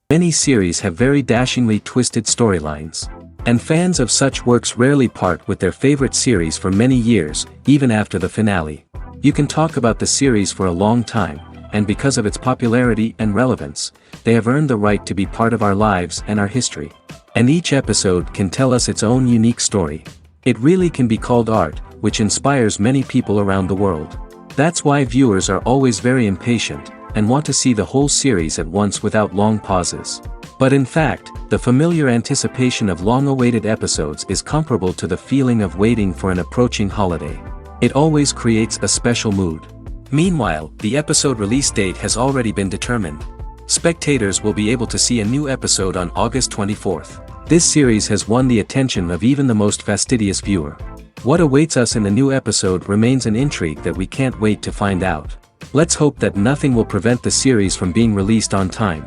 Many series have very dashingly twisted storylines. And fans of such works rarely part with their favorite series for many years, even after the finale. You can talk about the series for a long time, and because of its popularity and relevance, they have earned the right to be part of our lives and our history. And each episode can tell us its own unique story. It really can be called art, which inspires many people around the world. That's why viewers are always very impatient, and want to see the whole series at once without long pauses. But in fact, the familiar anticipation of long-awaited episodes is comparable to the feeling of waiting for an approaching holiday. It always creates a special mood. Meanwhile, the episode release date has already been determined. Spectators will be able to see a new episode on August 24th. This series has won the attention of even the most fastidious viewer. What awaits us in the new episode remains an intrigue that we can't wait to find out. Let's hope that nothing will prevent the series from being released on time.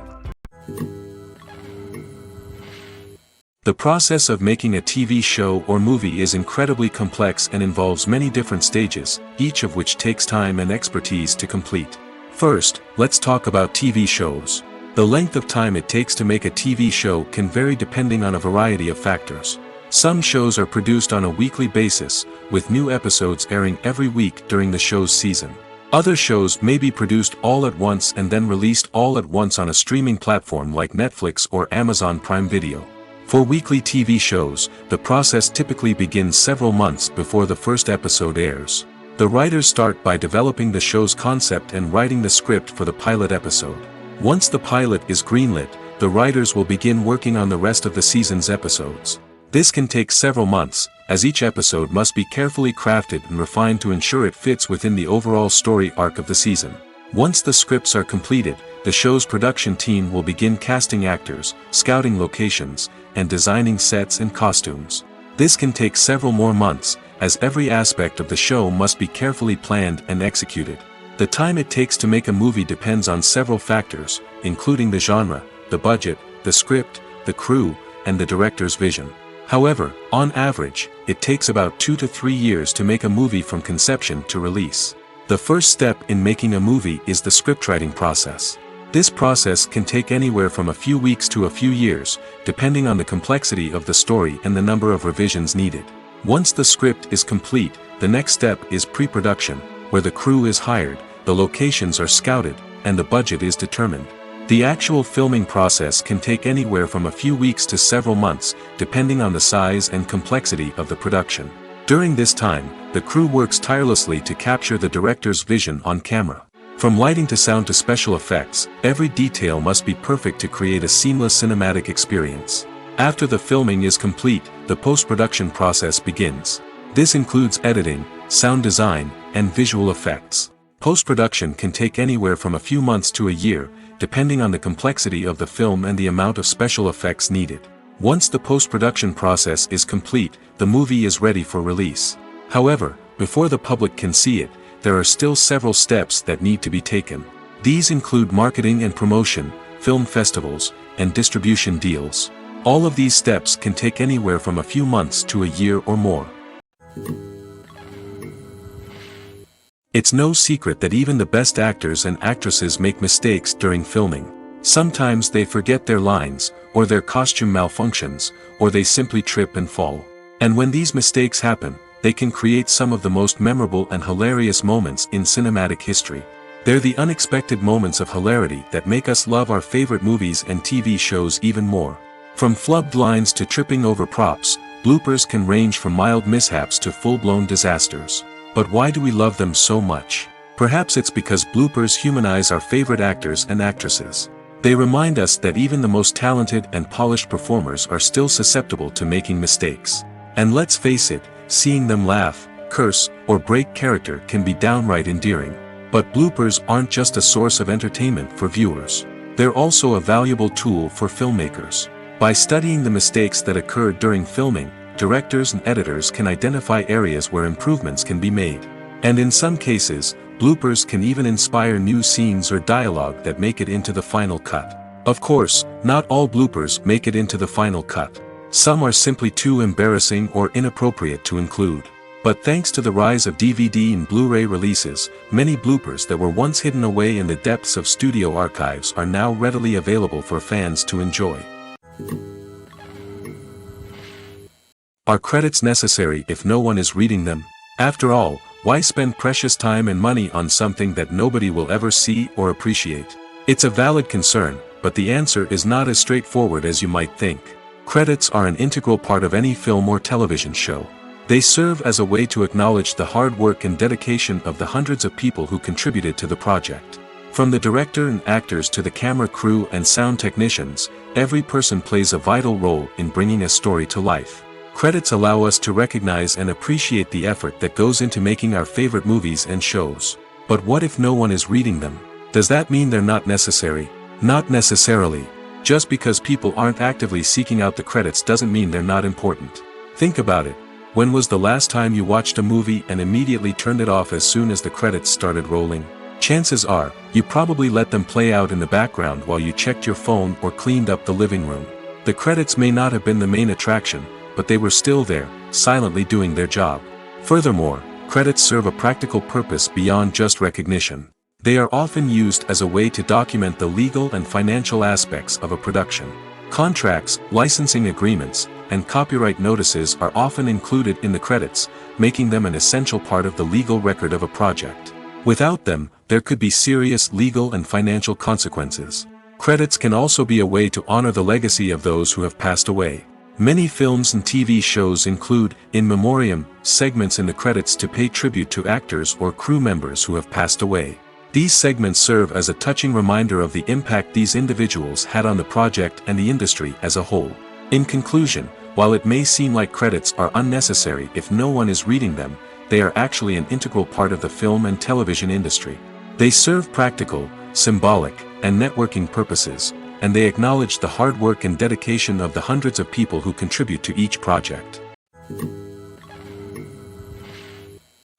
The process of making a TV show or movie is incredibly complex and involves many different stages, each of which takes time and expertise to complete. First, let's talk about TV shows. The length of time it takes to make a TV show can vary depending on a variety of factors. Some shows are produced on a weekly basis, with new episodes airing every week during the show's season. Other shows may be produced all at once and then released all at once on a streaming platform like Netflix or Amazon Prime Video. For weekly TV shows, the process typically begins several months before the first episode airs. The writers start by developing the show's concept and writing the script for the pilot episode. Once the pilot is greenlit, the writers will begin working on the rest of the season's episodes. This can take several months, as each episode must be carefully crafted and refined to ensure it fits within the overall story arc of the season. Once the scripts are completed, the show's production team will begin casting actors, scouting locations, and designing sets and costumes. This can take several more months, as every aspect of the show must be carefully planned and executed. The time it takes to make a movie depends on several factors, including the genre, the budget, the script, the crew, and the director's vision. However, on average, it takes about 2 to 3 years to make a movie from conception to release. The first step in making a movie is the scriptwriting process. This process can take anywhere from a few weeks to a few years, depending on the complexity of the story and the number of revisions needed. Once the script is complete, the next step is pre-production, where the crew is hired, the locations are scouted, and the budget is determined. The actual filming process can take anywhere from a few weeks to several months, depending on the size and complexity of the production. During this time, the crew works tirelessly to capture the director's vision on camera. From lighting to sound to special effects, every detail must be perfect to create a seamless cinematic experience. After the filming is complete, the post-production process begins. This includes editing, sound design, and visual effects. Post-production can take anywhere from a few months to a year, depending on the complexity of the film and the amount of special effects needed. Once the post-production process is complete, the movie is ready for release. However, before the public can see it, there are still several steps that need to be taken. These include marketing and promotion, film festivals, and distribution deals. All of these steps can take anywhere from a few months to a year or more. It's no secret that even the best actors and actresses make mistakes during filming. Sometimes they forget their lines, or their costume malfunctions, or they simply trip and fall. And when these mistakes happen, they can create some of the most memorable and hilarious moments in cinematic history. They're the unexpected moments of hilarity that make us love our favorite movies and TV shows even more. From flubbed lines to tripping over props, bloopers can range from mild mishaps to full-blown disasters. But why do we love them so much? Perhaps it's because bloopers humanize our favorite actors and actresses. They remind us that even the most talented and polished performers are still susceptible to making mistakes. And let's face it, seeing them laugh, curse, or break character can be downright endearing. But bloopers aren't just a source of entertainment for viewers. They're also a valuable tool for filmmakers. By studying the mistakes that occurred during filming, directors and editors can identify areas where improvements can be made. And in some cases, bloopers can even inspire new scenes or dialogue that make it into the final cut. Of course, not all bloopers make it into the final cut. Some are simply too embarrassing or inappropriate to include. But thanks to the rise of DVD and Blu-ray releases, many bloopers that were once hidden away in the depths of studio archives are now readily available for fans to enjoy. Are credits necessary if no one is reading them? After all, why spend precious time and money on something that nobody will ever see or appreciate? It's a valid concern, but the answer is not as straightforward as you might think. Credits are an integral part of any film or television show. They serve as a way to acknowledge the hard work and dedication of the hundreds of people who contributed to the project. From the director and actors to the camera crew and sound technicians, every person plays a vital role in bringing a story to life. Credits allow us to recognize and appreciate the effort that goes into making our favorite movies and shows. But what if no one is reading them? Does that mean they're not necessary? Not necessarily. Just because people aren't actively seeking out the credits doesn't mean they're not important. Think about it. When was the last time you watched a movie and immediately turned it off as soon as the credits started rolling? Chances are, you probably let them play out in the background while you checked your phone or cleaned up the living room. The credits may not have been the main attraction, but they were still there, silently doing their job. Furthermore, credits serve a practical purpose beyond just recognition. They are often used as a way to document the legal and financial aspects of a production. Contracts, licensing agreements, and copyright notices are often included in the credits, making them an essential part of the legal record of a project. Without them, there could be serious legal and financial consequences. Credits can also be a way to honor the legacy of those who have passed away. Many films and TV shows include, in memoriam, segments in the credits to pay tribute to actors or crew members who have passed away. These segments serve as a touching reminder of the impact these individuals had on the project and the industry as a whole. In conclusion, while it may seem like credits are unnecessary if no one is reading them, they are actually an integral part of the film and television industry. They serve practical, symbolic, and networking purposes, and they acknowledge the hard work and dedication of the hundreds of people who contribute to each project.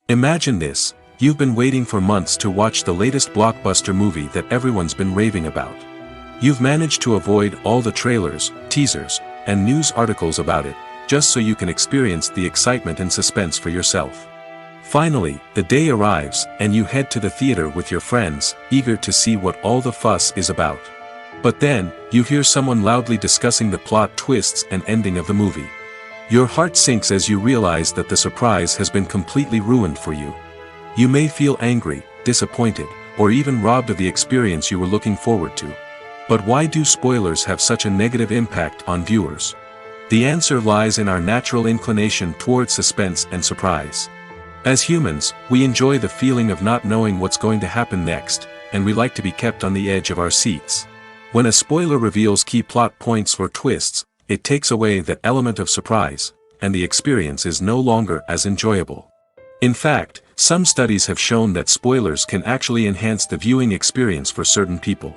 Imagine this. You've been waiting for months to watch the latest blockbuster movie that everyone's been raving about. You've managed to avoid all the trailers, teasers, and news articles about it, just so you can experience the excitement and suspense for yourself. Finally, the day arrives, and you head to the theater with your friends, eager to see what all the fuss is about. But then, you hear someone loudly discussing the plot twists and ending of the movie. Your heart sinks as you realize that the surprise has been completely ruined for you. You may feel angry, disappointed, or even robbed of the experience you were looking forward to. But why do spoilers have such a negative impact on viewers? The answer lies in our natural inclination towards suspense and surprise. As humans, we enjoy the feeling of not knowing what's going to happen next, and we like to be kept on the edge of our seats. When a spoiler reveals key plot points or twists, it takes away that element of surprise, and the experience is no longer as enjoyable. In fact, some studies have shown that spoilers can actually enhance the viewing experience for certain people.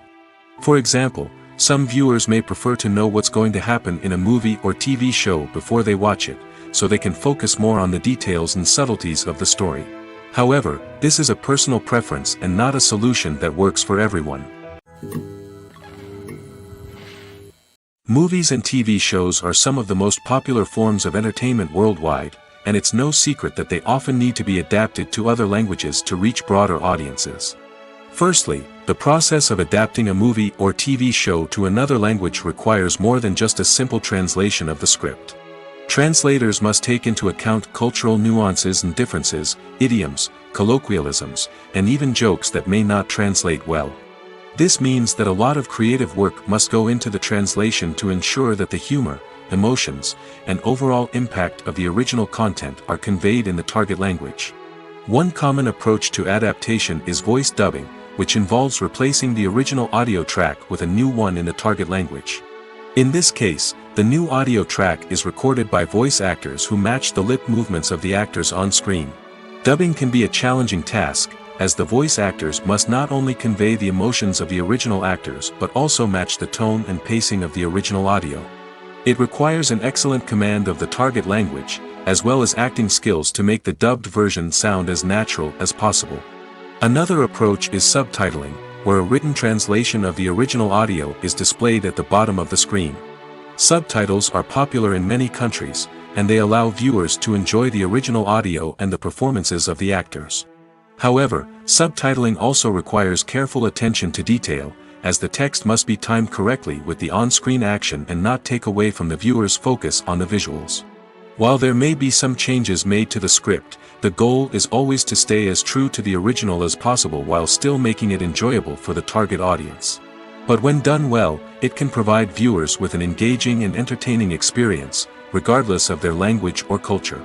For example, some viewers may prefer to know what's going to happen in a movie or TV show before they watch it, so they can focus more on the details and subtleties of the story. However, this is a personal preference and not a solution that works for everyone. Movies and TV shows are some of the most popular forms of entertainment worldwide, and it's no secret that they often need to be adapted to other languages to reach broader audiences. Firstly, the process of adapting a movie or TV show to another language requires more than just a simple translation of the script. Translators must take into account cultural nuances and differences, idioms, colloquialisms, and even jokes that may not translate well. This means that a lot of creative work must go into the translation to ensure that the humor, emotions, and overall impact of the original content are conveyed in the target language. One common approach to adaptation is voice dubbing, which involves replacing the original audio track with a new one in the target language. In this case, the new audio track is recorded by voice actors who match the lip movements of the actors on screen. Dubbing can be a challenging task, as the voice actors must not only convey the emotions of the original actors but also match the tone and pacing of the original audio. It requires an excellent command of the target language, as well as acting skills to make the dubbed version sound as natural as possible. Another approach is subtitling, where a written translation of the original audio is displayed at the bottom of the screen. Subtitles are popular in many countries, and they allow viewers to enjoy the original audio and the performances of the actors. However, subtitling also requires careful attention to detail, as the text must be timed correctly with the on-screen action and not take away from the viewer's focus on the visuals. While there may be some changes made to the script, the goal is always to stay as true to the original as possible while still making it enjoyable for the target audience. But when done well, it can provide viewers with an engaging and entertaining experience, regardless of their language or culture.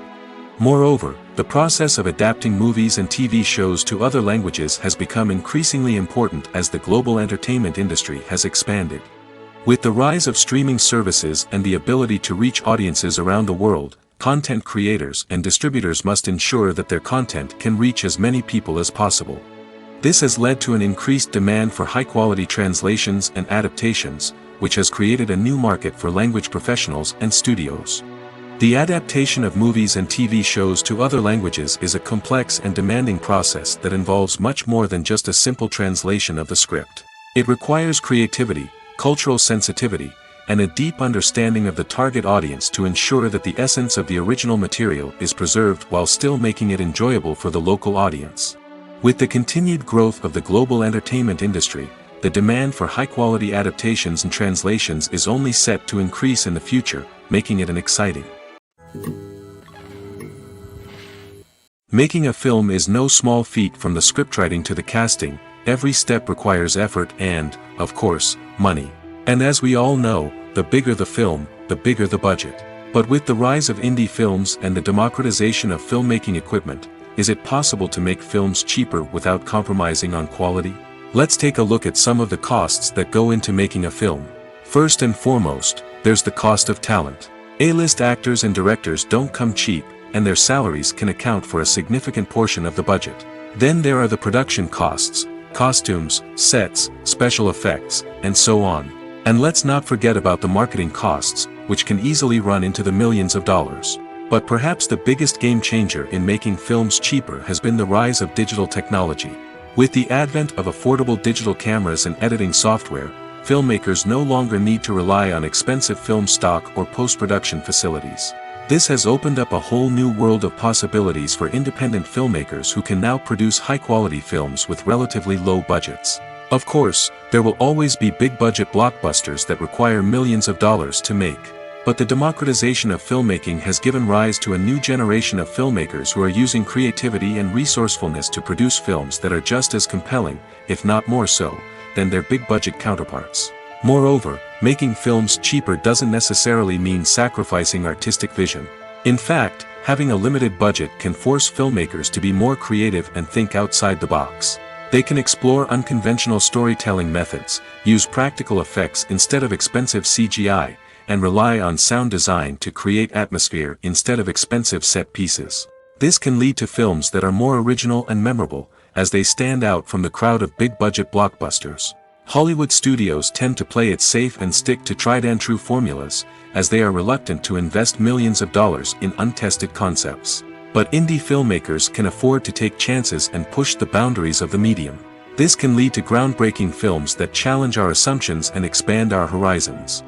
Moreover, the process of adapting movies and TV shows to other languages has become increasingly important as the global entertainment industry has expanded. With the rise of streaming services and the ability to reach audiences around the world, content creators and distributors must ensure that their content can reach as many people as possible. This has led to an increased demand for high-quality translations and adaptations, which has created a new market for language professionals and studios. The adaptation of movies and TV shows to other languages is a complex and demanding process that involves much more than just a simple translation of the script. It requires creativity, cultural sensitivity, and a deep understanding of the target audience to ensure that the essence of the original material is preserved while still making it enjoyable for the local audience. With the continued growth of the global entertainment industry, the demand for high-quality adaptations and translations is only set to increase in the future, making it an exciting. Making a film is no small feat. From the scriptwriting to the casting, every step requires effort and, of course, money. And as we all know, the bigger the film, the bigger the budget. But with the rise of indie films and the democratization of filmmaking equipment, is it possible to make films cheaper without compromising on quality? Let's take a look at some of the costs that go into making a film. First and foremost, there's the cost of talent. A-list actors and directors don't come cheap, and their salaries can account for a significant portion of the budget. Then there are the production costs, costumes, sets, special effects, and so on. And let's not forget about the marketing costs, which can easily run into the millions of dollars. But perhaps the biggest game changer in making films cheaper has been the rise of digital technology. With the advent of affordable digital cameras and editing software, filmmakers no longer need to rely on expensive film stock or post-production facilities. This has opened up a whole new world of possibilities for independent filmmakers who can now produce high-quality films with relatively low budgets. Of course, there will always be big-budget blockbusters that require millions of dollars to make. But the democratization of filmmaking has given rise to a new generation of filmmakers who are using creativity and resourcefulness to produce films that are just as compelling, if not more so, than their big-budget counterparts. Moreover, making films cheaper doesn't necessarily mean sacrificing artistic vision. In fact, having a limited budget can force filmmakers to be more creative and think outside the box. They can explore unconventional storytelling methods, use practical effects instead of expensive CGI, and rely on sound design to create atmosphere instead of expensive set pieces. This can lead to films that are more original and memorable, as they stand out from the crowd of big-budget blockbusters. Hollywood studios tend to play it safe and stick to tried-and-true formulas, as they are reluctant to invest millions of dollars in untested concepts. But indie filmmakers can afford to take chances and push the boundaries of the medium. This can lead to groundbreaking films that challenge our assumptions and expand our horizons.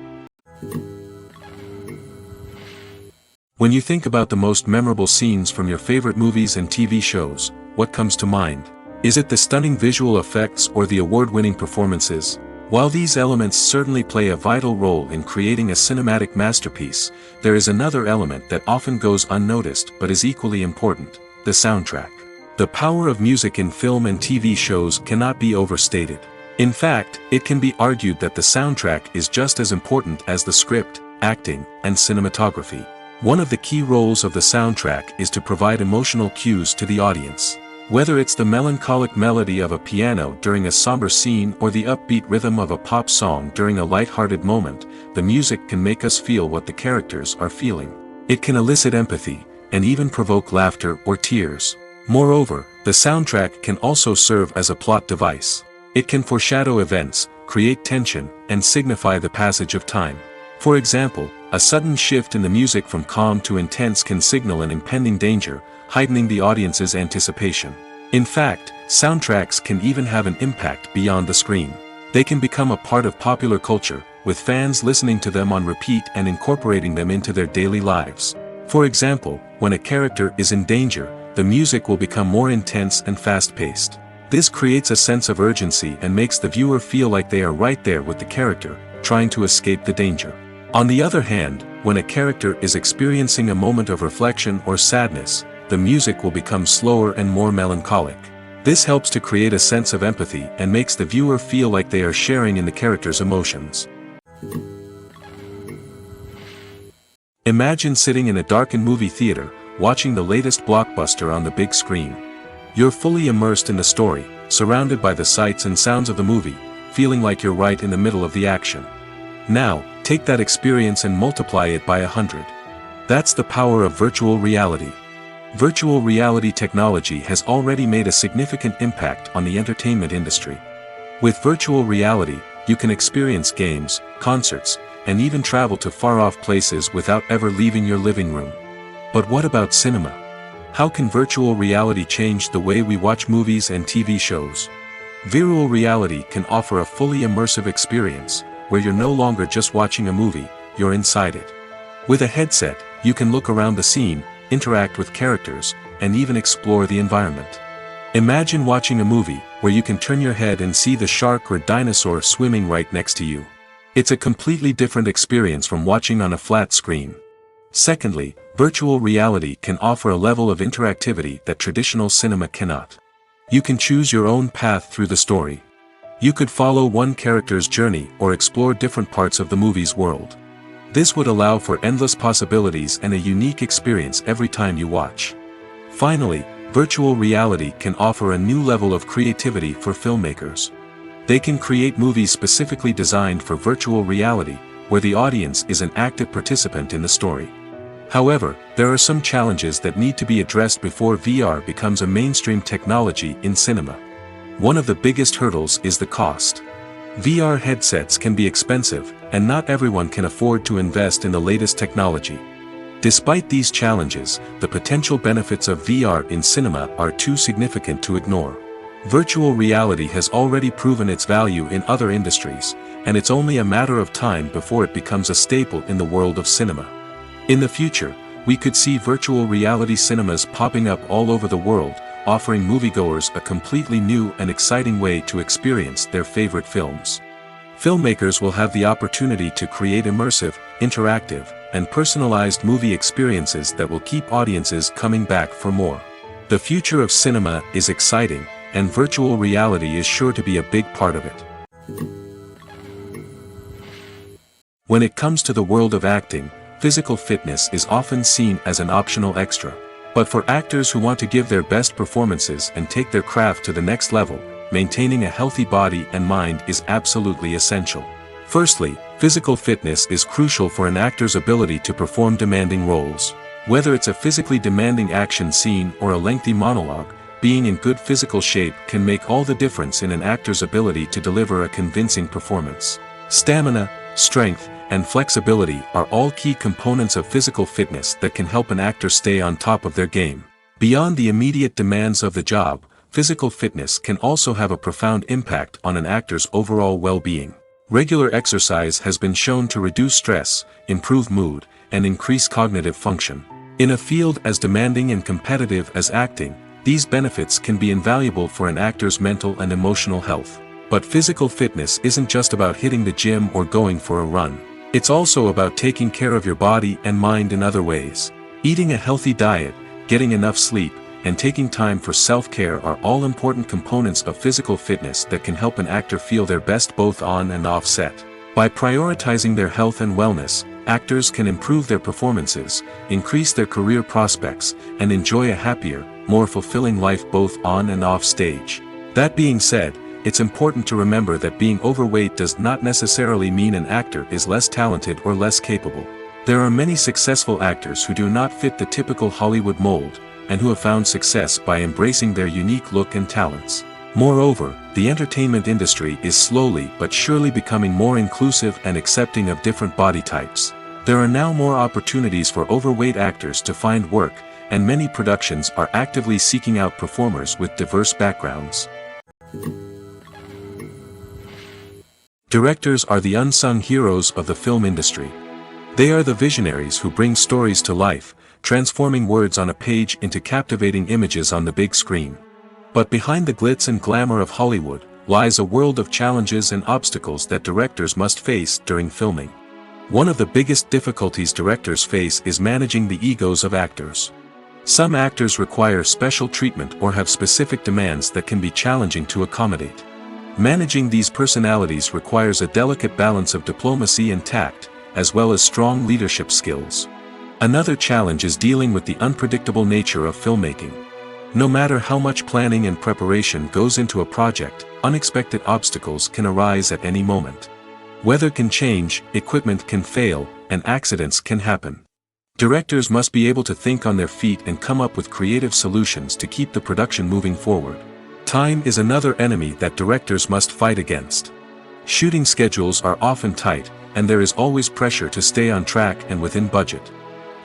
When you think about the most memorable scenes from your favorite movies and TV shows, what comes to mind? Is it the stunning visual effects or the award-winning performances? While these elements certainly play a vital role in creating a cinematic masterpiece, there is another element that often goes unnoticed but is equally important: the soundtrack. The power of music in film and TV shows cannot be overstated. In fact, it can be argued that the soundtrack is just as important as the script, acting, and cinematography. One of the key roles of the soundtrack is to provide emotional cues to the audience. Whether it's the melancholic melody of a piano during a somber scene or the upbeat rhythm of a pop song during a light-hearted moment, the music can make us feel what the characters are feeling. It can elicit empathy, and even provoke laughter or tears. Moreover, the soundtrack can also serve as a plot device. It can foreshadow events, create tension, and signify the passage of time. For example, a sudden shift in the music from calm to intense can signal an impending danger, heightening the audience's anticipation. In fact, soundtracks can even have an impact beyond the screen. They can become a part of popular culture, with fans listening to them on repeat and incorporating them into their daily lives. For example, when a character is in danger, the music will become more intense and fast-paced. This creates a sense of urgency and makes the viewer feel like they are right there with the character, trying to escape the danger. On the other hand, when a character is experiencing a moment of reflection or sadness, the music will become slower and more melancholic. This helps to create a sense of empathy and makes the viewer feel like they are sharing in the character's emotions. Imagine sitting in a darkened movie theater, watching the latest blockbuster on the big screen. You're fully immersed in the story, surrounded by the sights and sounds of the movie, feeling like you're right in the middle of the action. Now, take that experience and multiply it by 100. That's the power of virtual reality. Virtual reality technology has already made a significant impact on the entertainment industry. With virtual reality, you can experience games, concerts, and even travel to far-off places without ever leaving your living room. But what about cinema? How can virtual reality change the way we watch movies and TV shows? Virtual reality can offer a fully immersive experience, where you're no longer just watching a movie, you're inside it. With a headset, you can look around the scene, interact with characters, and even explore the environment. Imagine watching a movie where you can turn your head and see the shark or dinosaur swimming right next to you. It's a completely different experience from watching on a flat screen. Secondly, virtual reality can offer a level of interactivity that traditional cinema cannot. You can choose your own path through the story. You could follow one character's journey or explore different parts of the movie's world. This would allow for endless possibilities and a unique experience every time you watch. Finally, virtual reality can offer a new level of creativity for filmmakers. They can create movies specifically designed for virtual reality, where the audience is an active participant in the story. However, there are some challenges that need to be addressed before VR becomes a mainstream technology in cinema. One of the biggest hurdles is the cost. VR headsets can be expensive, and not everyone can afford to invest in the latest technology. Despite these challenges, the potential benefits of VR in cinema are too significant to ignore. Virtual reality has already proven its value in other industries, and it's only a matter of time before it becomes a staple in the world of cinema. In the future, we could see virtual reality cinemas popping up all over the world, offering moviegoers a completely new and exciting way to experience their favorite films. Filmmakers will have the opportunity to create immersive, interactive, and personalized movie experiences that will keep audiences coming back for more. The future of cinema is exciting, and virtual reality is sure to be a big part of it. When it comes to the world of acting, physical fitness is often seen as an optional extra. But for actors who want to give their best performances and take their craft to the next level, maintaining a healthy body and mind is absolutely essential. Firstly, physical fitness is crucial for an actor's ability to perform demanding roles. Whether it's a physically demanding action scene or a lengthy monologue, being in good physical shape can make all the difference in an actor's ability to deliver a convincing performance. Stamina, strength, and flexibility are all key components of physical fitness that can help an actor stay on top of their game. Beyond the immediate demands of the job, physical fitness can also have a profound impact on an actor's overall well-being. Regular exercise has been shown to reduce stress, improve mood, and increase cognitive function. In a field as demanding and competitive as acting, these benefits can be invaluable for an actor's mental and emotional health. But physical fitness isn't just about hitting the gym or going for a run. It's also about taking care of your body and mind in other ways. Eating a healthy diet, getting enough sleep, and taking time for self-care are all important components of physical fitness that can help an actor feel their best both on and off set. By prioritizing their health and wellness, actors can improve their performances, increase their career prospects, and enjoy a happier, more fulfilling life both on and off stage. That being said, it's important to remember that being overweight does not necessarily mean an actor is less talented or less capable. There are many successful actors who do not fit the typical Hollywood mold, and who have found success by embracing their unique look and talents. Moreover, the entertainment industry is slowly but surely becoming more inclusive and accepting of different body types. There are now more opportunities for overweight actors to find work, and many productions are actively seeking out performers with diverse backgrounds. Directors are the unsung heroes of the film industry. They are the visionaries who bring stories to life, transforming words on a page into captivating images on the big screen. But behind the glitz and glamour of Hollywood, lies a world of challenges and obstacles that directors must face during filming. One of the biggest difficulties directors face is managing the egos of actors. Some actors require special treatment or have specific demands that can be challenging to accommodate. Managing these personalities requires a delicate balance of diplomacy and tact, as well as strong leadership skills. Another challenge is dealing with the unpredictable nature of filmmaking. No matter how much planning and preparation goes into a project, unexpected obstacles can arise at any moment. Weather can change, equipment can fail, and accidents can happen. Directors must be able to think on their feet and come up with creative solutions to keep the production moving forward. Time is another enemy that directors must fight against. Shooting schedules are often tight, and there is always pressure to stay on track and within budget.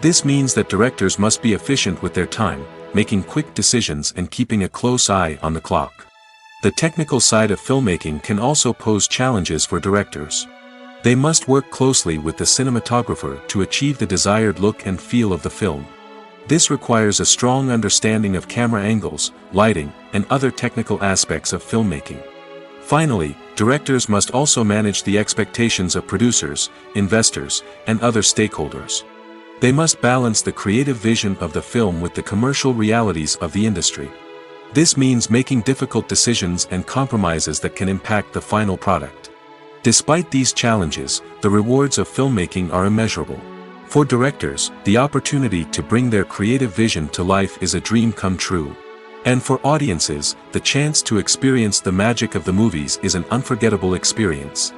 This means that directors must be efficient with their time, making quick decisions and keeping a close eye on the clock. The technical side of filmmaking can also pose challenges for directors. They must work closely with the cinematographer to achieve the desired look and feel of the film. This requires a strong understanding of camera angles, lighting, and other technical aspects of filmmaking. Finally, directors must also manage the expectations of producers, investors, and other stakeholders. They must balance the creative vision of the film with the commercial realities of the industry. This means making difficult decisions and compromises that can impact the final product. Despite these challenges, the rewards of filmmaking are immeasurable. For directors, the opportunity to bring their creative vision to life is a dream come true. And for audiences, the chance to experience the magic of the movies is an unforgettable experience.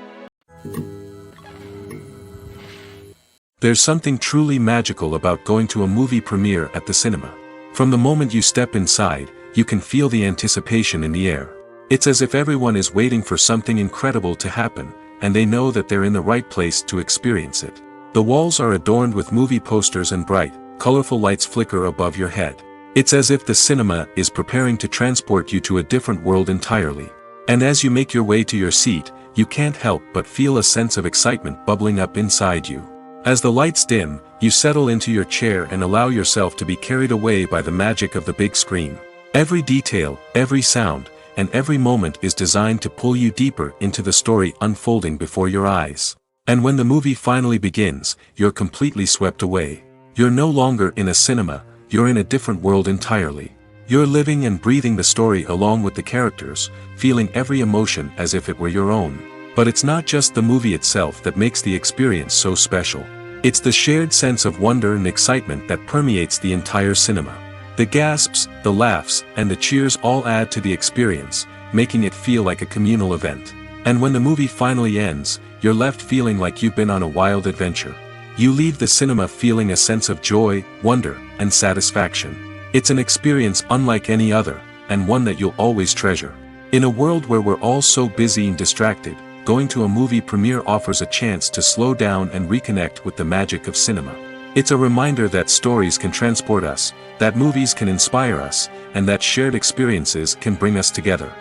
There's something truly magical about going to a movie premiere at the cinema. From the moment you step inside, you can feel the anticipation in the air. It's as if everyone is waiting for something incredible to happen, and they know that they're in the right place to experience it. The walls are adorned with movie posters and bright, colorful lights flicker above your head. It's as if the cinema is preparing to transport you to a different world entirely. And as you make your way to your seat, you can't help but feel a sense of excitement bubbling up inside you. As the lights dim, you settle into your chair and allow yourself to be carried away by the magic of the big screen. Every detail, every sound, and every moment is designed to pull you deeper into the story unfolding before your eyes. And when the movie finally begins, you're completely swept away. You're no longer in a cinema, you're in a different world entirely. You're living and breathing the story along with the characters, feeling every emotion as if it were your own. But it's not just the movie itself that makes the experience so special. It's the shared sense of wonder and excitement that permeates the entire cinema. The gasps, the laughs, and the cheers all add to the experience, making it feel like a communal event. And when the movie finally ends, you're left feeling like you've been on a wild adventure. You leave the cinema feeling a sense of joy, wonder, and satisfaction. It's an experience unlike any other, and one that you'll always treasure. In a world where we're all so busy and distracted, going to a movie premiere offers a chance to slow down and reconnect with the magic of cinema. It's a reminder that stories can transport us, that movies can inspire us, and that shared experiences can bring us together.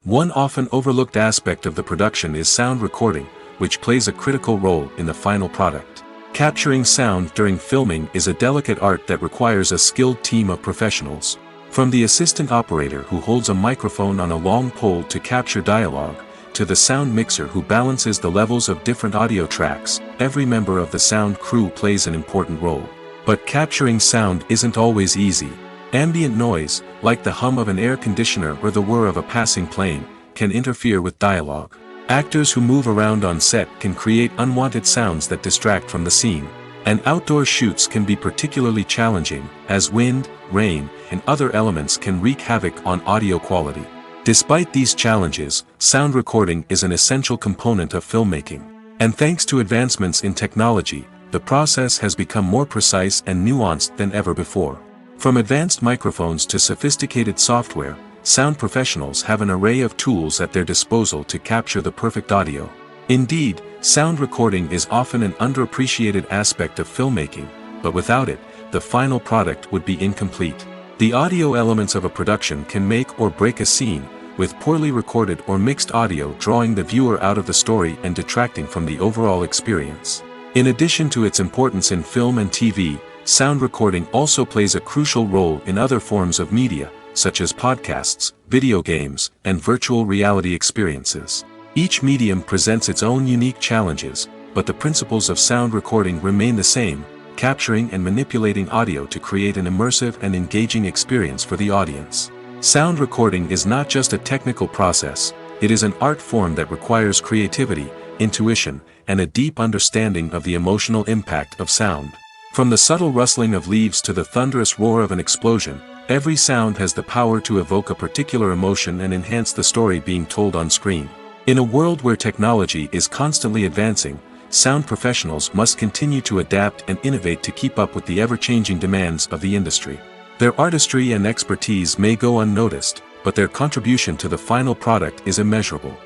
One often overlooked aspect of the production is sound recording, which plays a critical role in the final product. Capturing sound during filming is a delicate art that requires a skilled team of professionals. From the assistant operator who holds a microphone on a long pole to capture dialogue, to the sound mixer who balances the levels of different audio tracks, every member of the sound crew plays an important role. But capturing sound isn't always easy. Ambient noise, like the hum of an air conditioner or the whir of a passing plane, can interfere with dialogue. Actors who move around on set can create unwanted sounds that distract from the scene. And outdoor shoots can be particularly challenging, as wind, rain, and other elements can wreak havoc on audio quality. Despite these challenges, sound recording is an essential component of filmmaking. And thanks to advancements in technology, the process has become more precise and nuanced than ever before. From advanced microphones to sophisticated software, sound professionals have an array of tools at their disposal to capture the perfect audio. Indeed, sound recording is often an underappreciated aspect of filmmaking, but without it, the final product would be incomplete. The audio elements of a production can make or break a scene, with poorly recorded or mixed audio drawing the viewer out of the story and detracting from the overall experience. In addition to its importance in film and TV, sound recording also plays a crucial role in other forms of media, such as podcasts, video games, and virtual reality experiences. Each medium presents its own unique challenges, but the principles of sound recording remain the same, capturing and manipulating audio to create an immersive and engaging experience for the audience. Sound recording is not just a technical process, it is an art form that requires creativity, intuition, and a deep understanding of the emotional impact of sound. From the subtle rustling of leaves to the thunderous roar of an explosion, every sound has the power to evoke a particular emotion and enhance the story being told on screen. In a world where technology is constantly advancing, sound professionals must continue to adapt and innovate to keep up with the ever-changing demands of the industry. Their artistry and expertise may go unnoticed, but their contribution to the final product is immeasurable.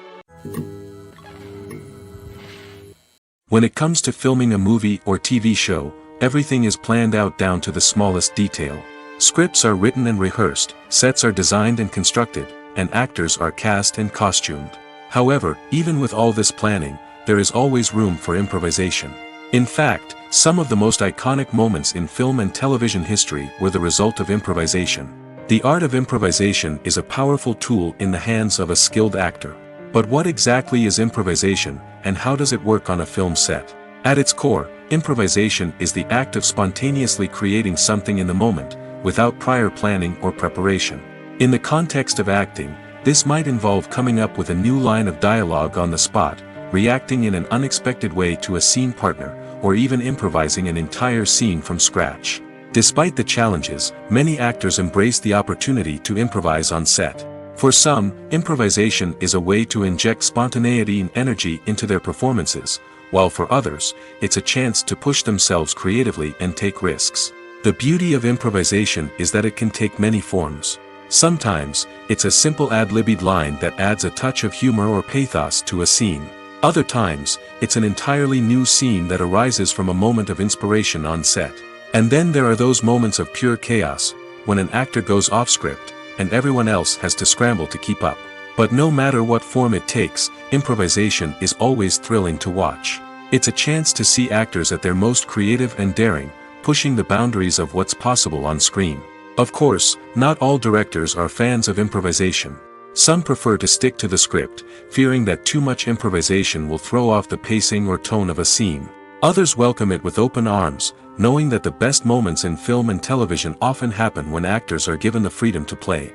When it comes to filming a movie or TV show, everything is planned out down to the smallest detail. Scripts are written and rehearsed, sets are designed and constructed, and actors are cast and costumed. However, even with all this planning, there is always room for improvisation. In fact, some of the most iconic moments in film and television history were the result of improvisation. The art of improvisation is a powerful tool in the hands of a skilled actor. But what exactly is improvisation, and how does it work on a film set? At its core, improvisation is the act of spontaneously creating something in the moment, without prior planning or preparation. In the context of acting, this might involve coming up with a new line of dialogue on the spot, reacting in an unexpected way to a scene partner, or even improvising an entire scene from scratch. Despite the challenges, many actors embrace the opportunity to improvise on set. For some, improvisation is a way to inject spontaneity and energy into their performances, while for others, it's a chance to push themselves creatively and take risks. The beauty of improvisation is that it can take many forms. Sometimes, it's a simple ad-libbed line that adds a touch of humor or pathos to a scene. Other times, it's an entirely new scene that arises from a moment of inspiration on set. And then there are those moments of pure chaos, when an actor goes off script, and everyone else has to scramble to keep up. But no matter what form it takes, improvisation is always thrilling to watch. It's a chance to see actors at their most creative and daring, pushing the boundaries of what's possible on screen. Of course, not all directors are fans of improvisation. Some prefer to stick to the script, fearing that too much improvisation will throw off the pacing or tone of a scene. Others welcome it with open arms, knowing that the best moments in film and television often happen when actors are given the freedom to play.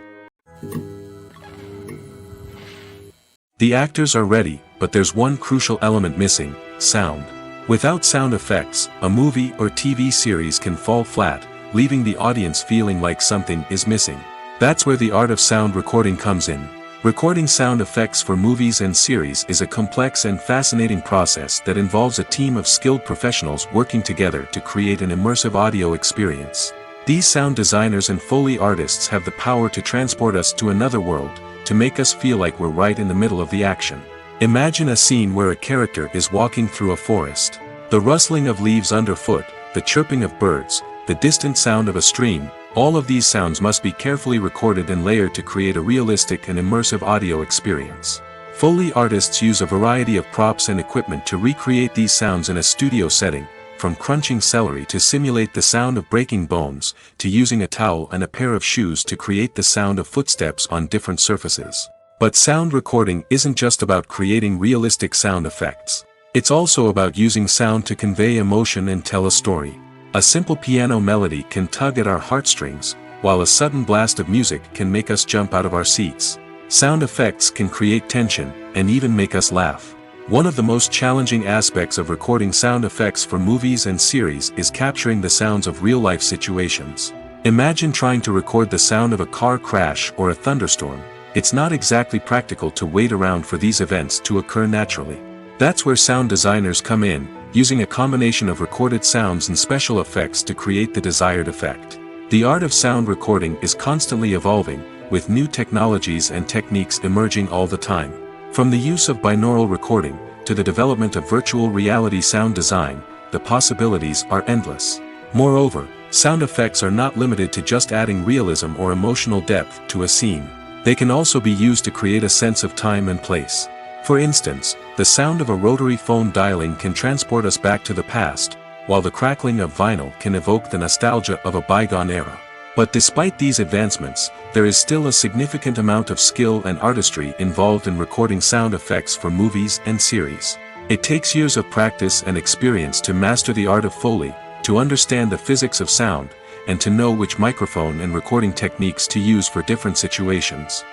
The actors are ready, but there's one crucial element missing: sound. Without sound effects, a movie or TV series can fall flat, leaving the audience feeling like something is missing. That's where the art of sound recording comes in. Recording sound effects for movies and series is a complex and fascinating process that involves a team of skilled professionals working together to create an immersive audio experience. These sound designers and Foley artists have the power to transport us to another world, to make us feel like we're right in the middle of the action. Imagine a scene where a character is walking through a forest. The rustling of leaves underfoot, the chirping of birds, the distant sound of a stream, all of these sounds must be carefully recorded and layered to create a realistic and immersive audio experience. Foley artists use a variety of props and equipment to recreate these sounds in a studio setting, from crunching celery to simulate the sound of breaking bones, to using a towel and a pair of shoes to create the sound of footsteps on different surfaces. But sound recording isn't just about creating realistic sound effects. It's also about using sound to convey emotion and tell a story. A simple piano melody can tug at our heartstrings, while a sudden blast of music can make us jump out of our seats. Sound effects can create tension, and even make us laugh. One of the most challenging aspects of recording sound effects for movies and series is capturing the sounds of real-life situations. Imagine trying to record the sound of a car crash or a thunderstorm. It's not exactly practical to wait around for these events to occur naturally. That's where sound designers come in, using a combination of recorded sounds and special effects to create the desired effect. The art of sound recording is constantly evolving, with new technologies and techniques emerging all the time. From the use of binaural recording, to the development of virtual reality sound design, the possibilities are endless. Moreover, sound effects are not limited to just adding realism or emotional depth to a scene. They can also be used to create a sense of time and place. For instance, the sound of a rotary phone dialing can transport us back to the past, while the crackling of vinyl can evoke the nostalgia of a bygone era. But despite these advancements, there is still a significant amount of skill and artistry involved in recording sound effects for movies and series. It takes years of practice and experience to master the art of Foley, to understand the physics of sound, and to know which microphone and recording techniques to use for different situations.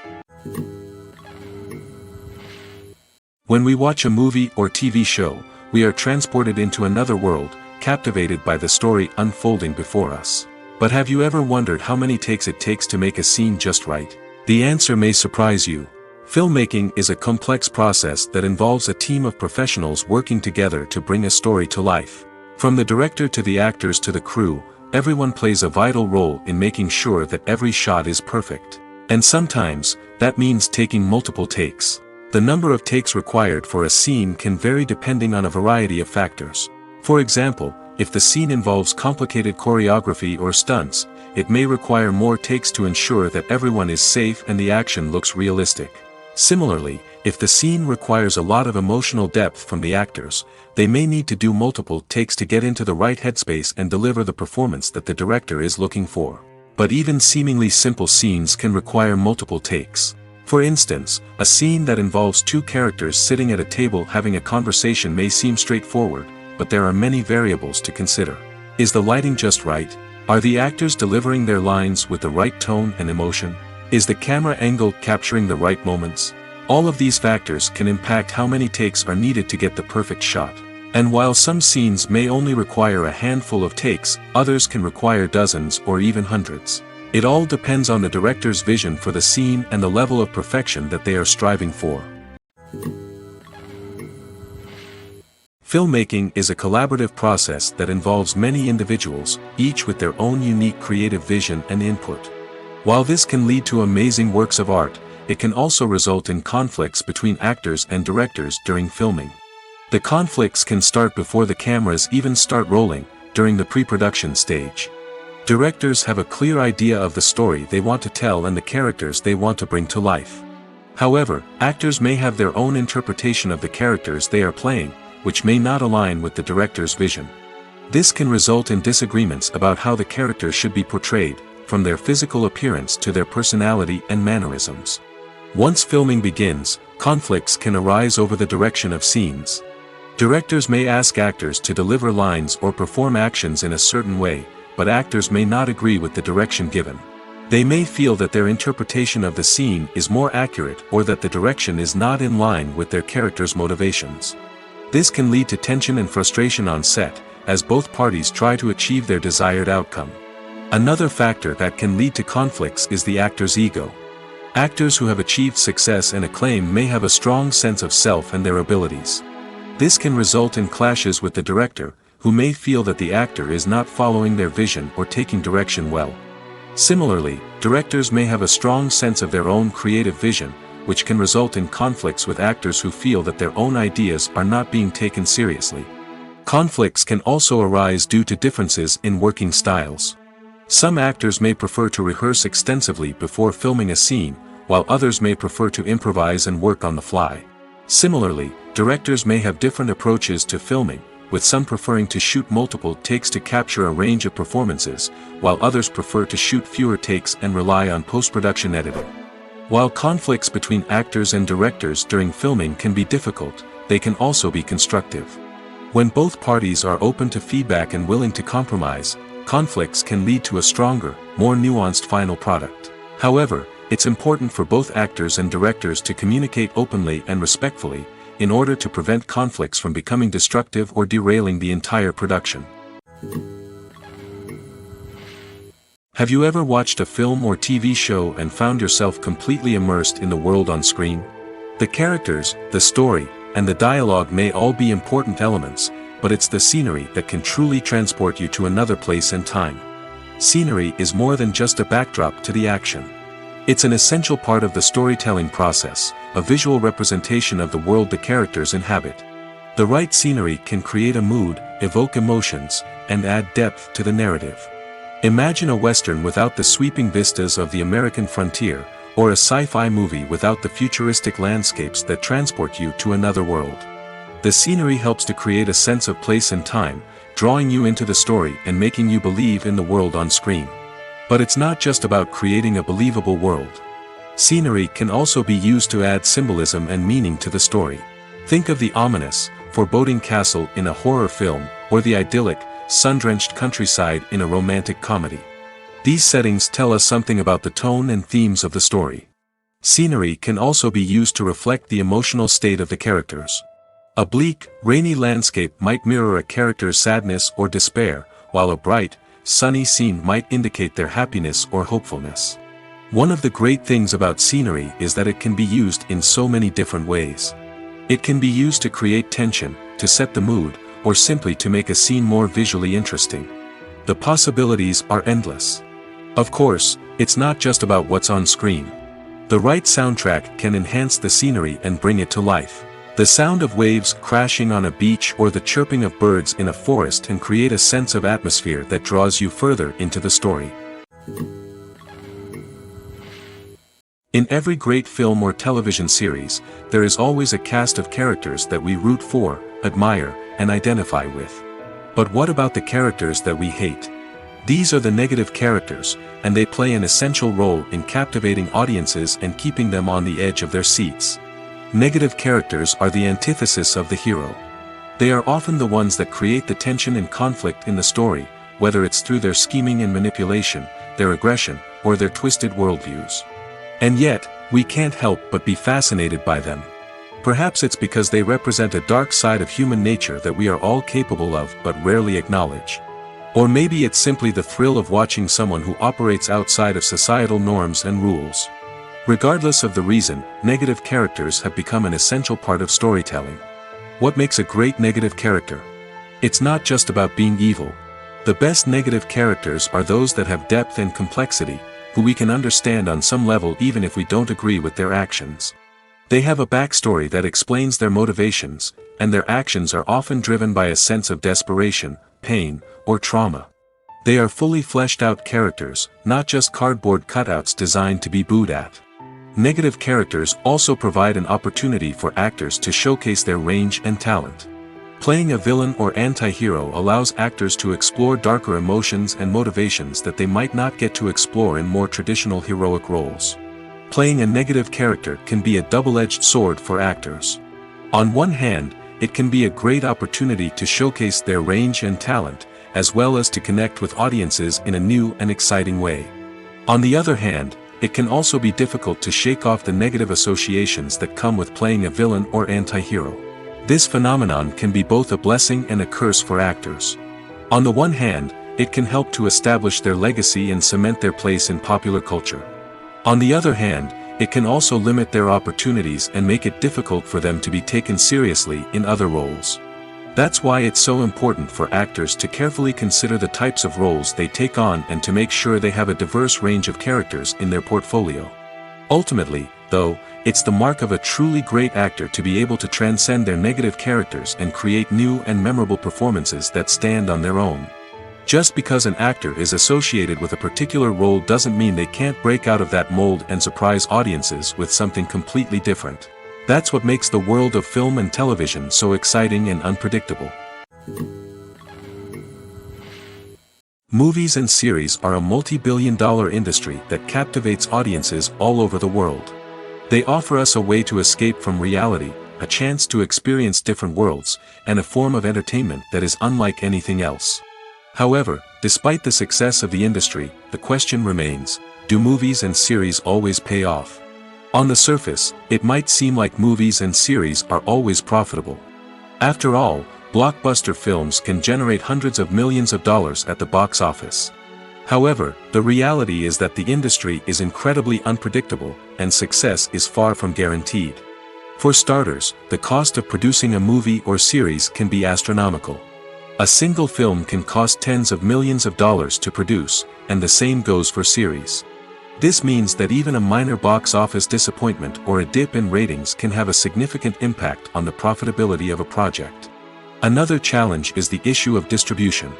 When we watch a movie or TV show, we are transported into another world, captivated by the story unfolding before us. But have you ever wondered how many takes it takes to make a scene just right? The answer may surprise you. Filmmaking is a complex process that involves a team of professionals working together to bring a story to life. From the director to the actors to the crew, everyone plays a vital role in making sure that every shot is perfect. And sometimes, that means taking multiple takes. The number of takes required for a scene can vary depending on a variety of factors. For example, if the scene involves complicated choreography or stunts, it may require more takes to ensure that everyone is safe and the action looks realistic. Similarly, if the scene requires a lot of emotional depth from the actors, they may need to do multiple takes to get into the right headspace and deliver the performance that the director is looking for. But even seemingly simple scenes can require multiple takes. For instance, a scene that involves two characters sitting at a table having a conversation may seem straightforward, but there are many variables to consider. Is the lighting just right? Are the actors delivering their lines with the right tone and emotion? Is the camera angle capturing the right moments? All of these factors can impact how many takes are needed to get the perfect shot. And while some scenes may only require a handful of takes, others can require dozens or even hundreds. It all depends on the director's vision for the scene and the level of perfection that they are striving for. Filmmaking is a collaborative process that involves many individuals, each with their own unique creative vision and input. While this can lead to amazing works of art, it can also result in conflicts between actors and directors during filming. The conflicts can start before the cameras even start rolling, during the pre-production stage. Directors have a clear idea of the story they want to tell and the characters they want to bring to life. However, actors may have their own interpretation of the characters they are playing, which may not align with the director's vision. This can result in disagreements about how the characters should be portrayed, from their physical appearance to their personality and mannerisms. Once filming begins, conflicts can arise over the direction of scenes. Directors may ask actors to deliver lines or perform actions in a certain way, but actors may not agree with the direction given. They may feel that their interpretation of the scene is more accurate or that the direction is not in line with their character's motivations. This can lead to tension and frustration on set, as both parties try to achieve their desired outcome. Another factor that can lead to conflicts is the actor's ego. Actors who have achieved success and acclaim may have a strong sense of self and their abilities. This can result in clashes with the director, who may feel that the actor is not following their vision or taking direction well. Similarly, directors may have a strong sense of their own creative vision, which can result in conflicts with actors who feel that their own ideas are not being taken seriously. Conflicts can also arise due to differences in working styles. Some actors may prefer to rehearse extensively before filming a scene, while others may prefer to improvise and work on the fly. Similarly, directors may have different approaches to filming, with some preferring to shoot multiple takes to capture a range of performances, while others prefer to shoot fewer takes and rely on post-production editing. While conflicts between actors and directors during filming can be difficult, they can also be constructive. When both parties are open to feedback and willing to compromise, conflicts can lead to a stronger, more nuanced final product. However, it's important for both actors and directors to communicate openly and respectfully, in order to prevent conflicts from becoming destructive or derailing the entire production. Have you ever watched a film or TV show and found yourself completely immersed in the world on screen? The characters, the story, and the dialogue may all be important elements, but it's the scenery that can truly transport you to another place and time. Scenery is more than just a backdrop to the action. It's an essential part of the storytelling process, a visual representation of the world the characters inhabit. The right scenery can create a mood, evoke emotions, and add depth to the narrative. Imagine a Western without the sweeping vistas of the American frontier, or a sci-fi movie without the futuristic landscapes that transport you to another world. The scenery helps to create a sense of place and time, drawing you into the story and making you believe in the world on screen. But it's not just about creating a believable world. Scenery can also be used to add symbolism and meaning to the story. Think of the ominous, foreboding castle in a horror film, or the idyllic, sun-drenched countryside in a romantic comedy. These settings tell us something about the tone and themes of the story. Scenery can also be used to reflect the emotional state of the characters. A bleak, rainy landscape might mirror a character's sadness or despair, while a bright, sunny scene might indicate their happiness or hopefulness. One of the great things about scenery is that it can be used in so many different ways. It can be used to create tension, to set the mood, or simply to make a scene more visually interesting. The possibilities are endless. Of course, it's not just about what's on screen. The right soundtrack can enhance the scenery and bring it to life. The sound of waves crashing on a beach or the chirping of birds in a forest can create a sense of atmosphere that draws you further into the story. In every great film or television series, there is always a cast of characters that we root for, admire, and identify with. But what about the characters that we hate? These are the negative characters, and they play an essential role in captivating audiences and keeping them on the edge of their seats. Negative characters are the antithesis of the hero. They are often the ones that create the tension and conflict in the story, whether it's through their scheming and manipulation, their aggression, or their twisted worldviews. And yet, we can't help but be fascinated by them. Perhaps it's because they represent a dark side of human nature that we are all capable of but rarely acknowledge. Or maybe it's simply the thrill of watching someone who operates outside of societal norms and rules. Regardless of the reason, negative characters have become an essential part of storytelling. What makes a great negative character? It's not just about being evil. The best negative characters are those that have depth and complexity, who we can understand on some level even if we don't agree with their actions. They have a backstory that explains their motivations, and their actions are often driven by a sense of desperation, pain, or trauma. They are fully fleshed out characters, not just cardboard cutouts designed to be booed at. Negative characters also provide an opportunity for actors to showcase their range and talent. Playing a villain or anti-hero allows actors to explore darker emotions and motivations that they might not get to explore in more traditional heroic roles. Playing a negative character can be a double-edged sword for actors. On one hand, it can be a great opportunity to showcase their range and talent, as well as to connect with audiences in a new and exciting way. On the other hand, it can also be difficult to shake off the negative associations that come with playing a villain or anti-hero. This phenomenon can be both a blessing and a curse for actors. On the one hand, it can help to establish their legacy and cement their place in popular culture. On the other hand, it can also limit their opportunities and make it difficult for them to be taken seriously in other roles. That's why it's so important for actors to carefully consider the types of roles they take on and to make sure they have a diverse range of characters in their portfolio. Ultimately, though, it's the mark of a truly great actor to be able to transcend their negative characters and create new and memorable performances that stand on their own. Just because an actor is associated with a particular role doesn't mean they can't break out of that mold and surprise audiences with something completely different. That's what makes the world of film and television so exciting and unpredictable. Movies and series are a multi-billion-dollar industry that captivates audiences all over the world. They offer us a way to escape from reality, a chance to experience different worlds, and a form of entertainment that is unlike anything else. However, despite the success of the industry, the question remains, do movies and series always pay off? On the surface, it might seem like movies and series are always profitable. After all, blockbuster films can generate hundreds of millions of dollars at the box office. However, the reality is that the industry is incredibly unpredictable, and success is far from guaranteed. For starters, the cost of producing a movie or series can be astronomical. A single film can cost tens of millions of dollars to produce, and the same goes for series. This means that even a minor box office disappointment or a dip in ratings can have a significant impact on the profitability of a project. Another challenge is the issue of distribution.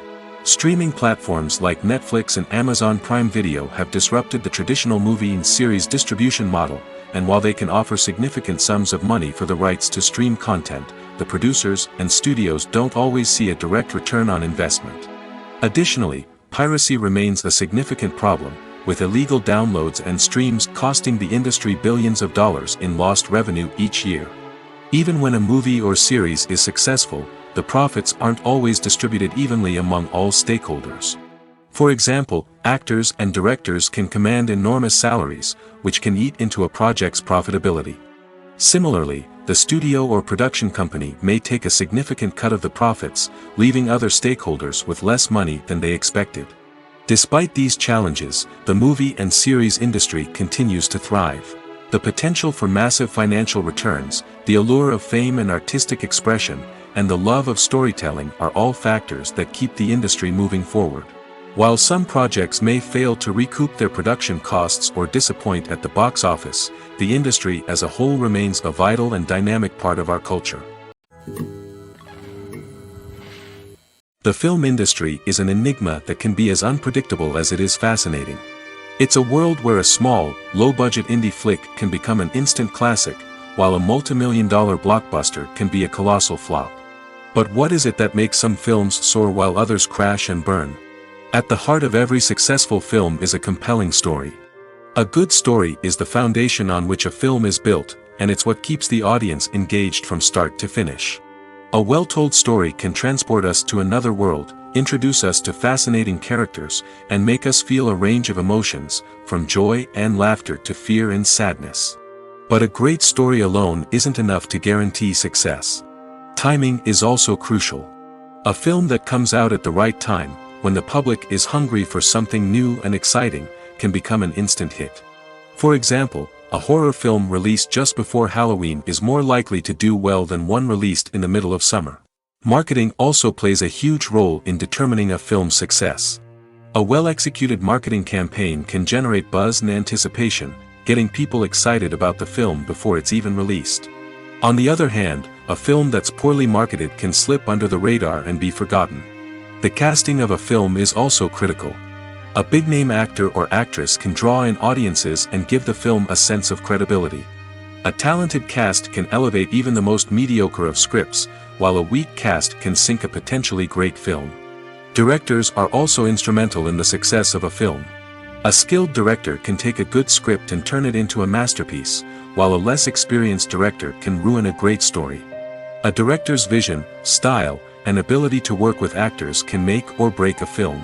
Streaming platforms like Netflix and Amazon Prime Video have disrupted the traditional movie and series distribution model, and while they can offer significant sums of money for the rights to stream content, the producers and studios don't always see a direct return on investment. Additionally, piracy remains a significant problem, with illegal downloads and streams costing the industry billions of dollars in lost revenue each year. Even when a movie or series is successful, the profits aren't always distributed evenly among all stakeholders. For example, actors and directors can command enormous salaries, which can eat into a project's profitability. Similarly, the studio or production company may take a significant cut of the profits, leaving other stakeholders with less money than they expected. Despite these challenges, the movie and series industry continues to thrive. The potential for massive financial returns, the allure of fame and artistic expression, and the love of storytelling are all factors that keep the industry moving forward. While some projects may fail to recoup their production costs or disappoint at the box office, the industry as a whole remains a vital and dynamic part of our culture. The film industry is an enigma that can be as unpredictable as it is fascinating. It's a world where a small, low-budget indie flick can become an instant classic, while a multi-million-dollar blockbuster can be a colossal flop. But what is it that makes some films soar while others crash and burn? At the heart of every successful film is a compelling story. A good story is the foundation on which a film is built, and it's what keeps the audience engaged from start to finish. A well-told story can transport us to another world, introduce us to fascinating characters, and make us feel a range of emotions, from joy and laughter to fear and sadness. But a great story alone isn't enough to guarantee success. Timing is also crucial. A film that comes out at the right time, when the public is hungry for something new and exciting, can become an instant hit. For example, a horror film released just before Halloween is more likely to do well than one released in the middle of summer. Marketing also plays a huge role in determining a film's success. A well-executed marketing campaign can generate buzz and anticipation, getting people excited about the film before it's even released. On the other hand, a film that's poorly marketed can slip under the radar and be forgotten. The casting of a film is also critical. A big-name actor or actress can draw in audiences and give the film a sense of credibility. A talented cast can elevate even the most mediocre of scripts, while a weak cast can sink a potentially great film. Directors are also instrumental in the success of a film. A skilled director can take a good script and turn it into a masterpiece, while a less experienced director can ruin a great story. A director's vision, style, and ability to work with actors can make or break a film.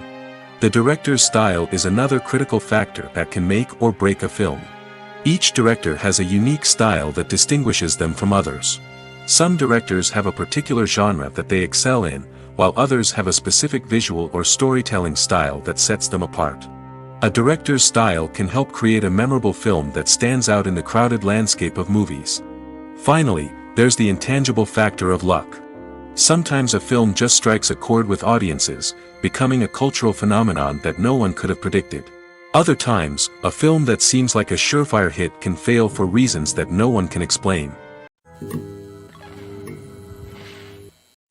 The director's style is another critical factor that can make or break a film. Each director has a unique style that distinguishes them from others. Some directors have a particular genre that they excel in, while others have a specific visual or storytelling style that sets them apart. A director's style can help create a memorable film that stands out in the crowded landscape of movies. Finally, there's the intangible factor of luck. Sometimes a film just strikes a chord with audiences, becoming a cultural phenomenon that no one could have predicted. Other times, a film that seems like a surefire hit can fail for reasons that no one can explain.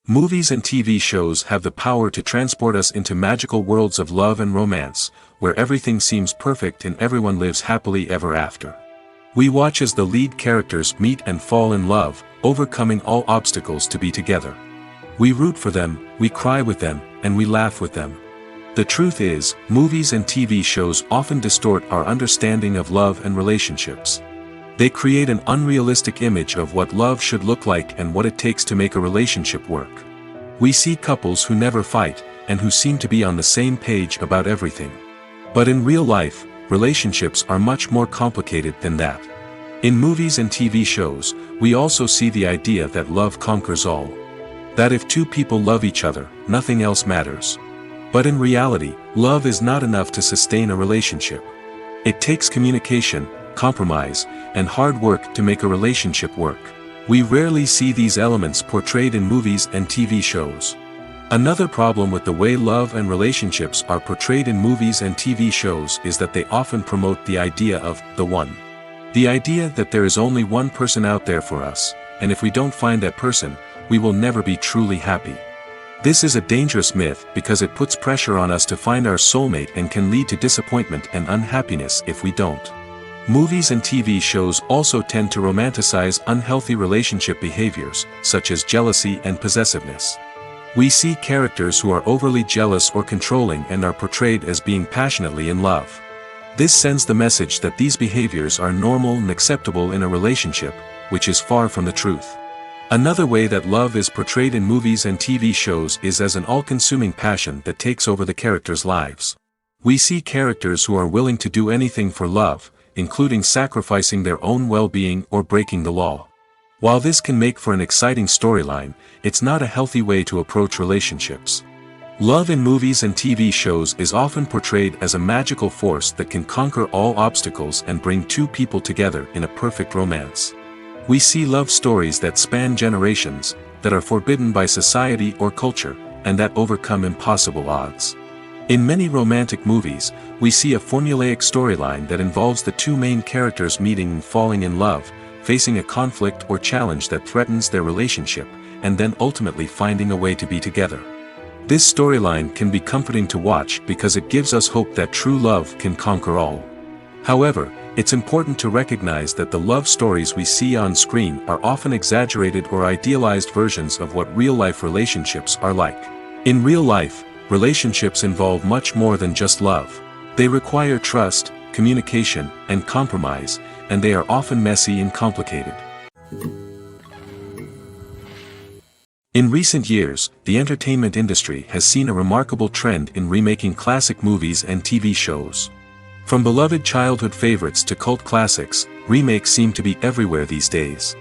Movies and TV shows have the power to transport us into magical worlds of love and romance, where everything seems perfect and everyone lives happily ever after. We watch as the lead characters meet and fall in love, overcoming all obstacles to be together. We root for them, we cry with them, and we laugh with them. The truth is, movies and TV shows often distort our understanding of love and relationships. They create an unrealistic image of what love should look like and what it takes to make a relationship work. We see couples who never fight, and who seem to be on the same page about everything. But in real life, relationships are much more complicated than that. In movies and TV shows, we also see the idea that love conquers all. That if two people love each other, nothing else matters. But in reality, love is not enough to sustain a relationship. It takes communication, compromise, and hard work to make a relationship work. We rarely see these elements portrayed in movies and TV shows. Another problem with the way love and relationships are portrayed in movies and TV shows is that they often promote the idea of the one. The idea that there is only one person out there for us, and if we don't find that person, we will never be truly happy. This is a dangerous myth because it puts pressure on us to find our soulmate and can lead to disappointment and unhappiness if we don't. Movies and TV shows also tend to romanticize unhealthy relationship behaviors, such as jealousy and possessiveness. We see characters who are overly jealous or controlling and are portrayed as being passionately in love. This sends the message that these behaviors are normal and acceptable in a relationship, which is far from the truth. Another way that love is portrayed in movies and TV shows is as an all-consuming passion that takes over the characters' lives. We see characters who are willing to do anything for love, including sacrificing their own well-being or breaking the law. While this can make for an exciting storyline, it's not a healthy way to approach relationships. Love in movies and TV shows is often portrayed as a magical force that can conquer all obstacles and bring two people together in a perfect romance. We see love stories that span generations, that are forbidden by society or culture, and that overcome impossible odds. In many romantic movies, we see a formulaic storyline that involves the two main characters meeting and falling in love, facing a conflict or challenge that threatens their relationship, and then ultimately finding a way to be together. This storyline can be comforting to watch because it gives us hope that true love can conquer all. However, it's important to recognize that the love stories we see on screen are often exaggerated or idealized versions of what real-life relationships are like. In real life, relationships involve much more than just love. They require trust, communication, and compromise, and they are often messy and complicated. In recent years, the entertainment industry has seen a remarkable trend in remaking classic movies and TV shows. From beloved childhood favorites to cult classics, remakes seem to be everywhere these days.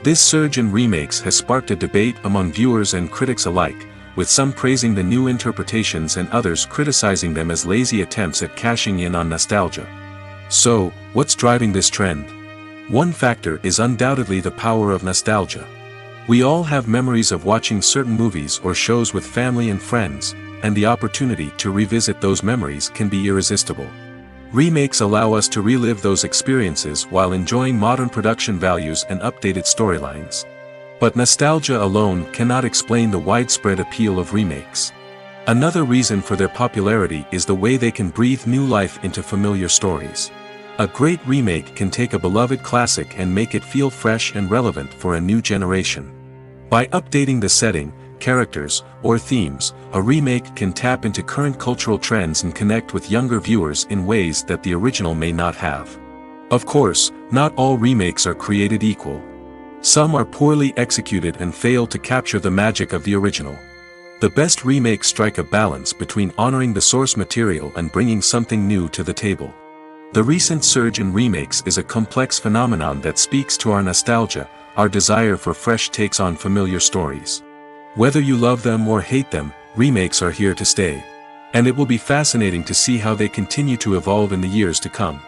This surge in remakes has sparked a debate among viewers and critics alike, with some praising the new interpretations and others criticizing them as lazy attempts at cashing in on nostalgia. So, what's driving this trend? One factor is undoubtedly the power of nostalgia. We all have memories of watching certain movies or shows with family and friends, and the opportunity to revisit those memories can be irresistible. Remakes allow us to relive those experiences while enjoying modern production values and updated storylines. But nostalgia alone cannot explain the widespread appeal of remakes. Another reason for their popularity is the way they can breathe new life into familiar stories. A great remake can take a beloved classic and make it feel fresh and relevant for a new generation. By updating the setting, characters, or themes, a remake can tap into current cultural trends and connect with younger viewers in ways that the original may not have. Of course, not all remakes are created equal. Some are poorly executed and fail to capture the magic of the original. The best remakes strike a balance between honoring the source material and bringing something new to the table. The recent surge in remakes is a complex phenomenon that speaks to our nostalgia, our desire for fresh takes on familiar stories. Whether you love them or hate them, remakes are here to stay. And it will be fascinating to see how they continue to evolve in the years to come.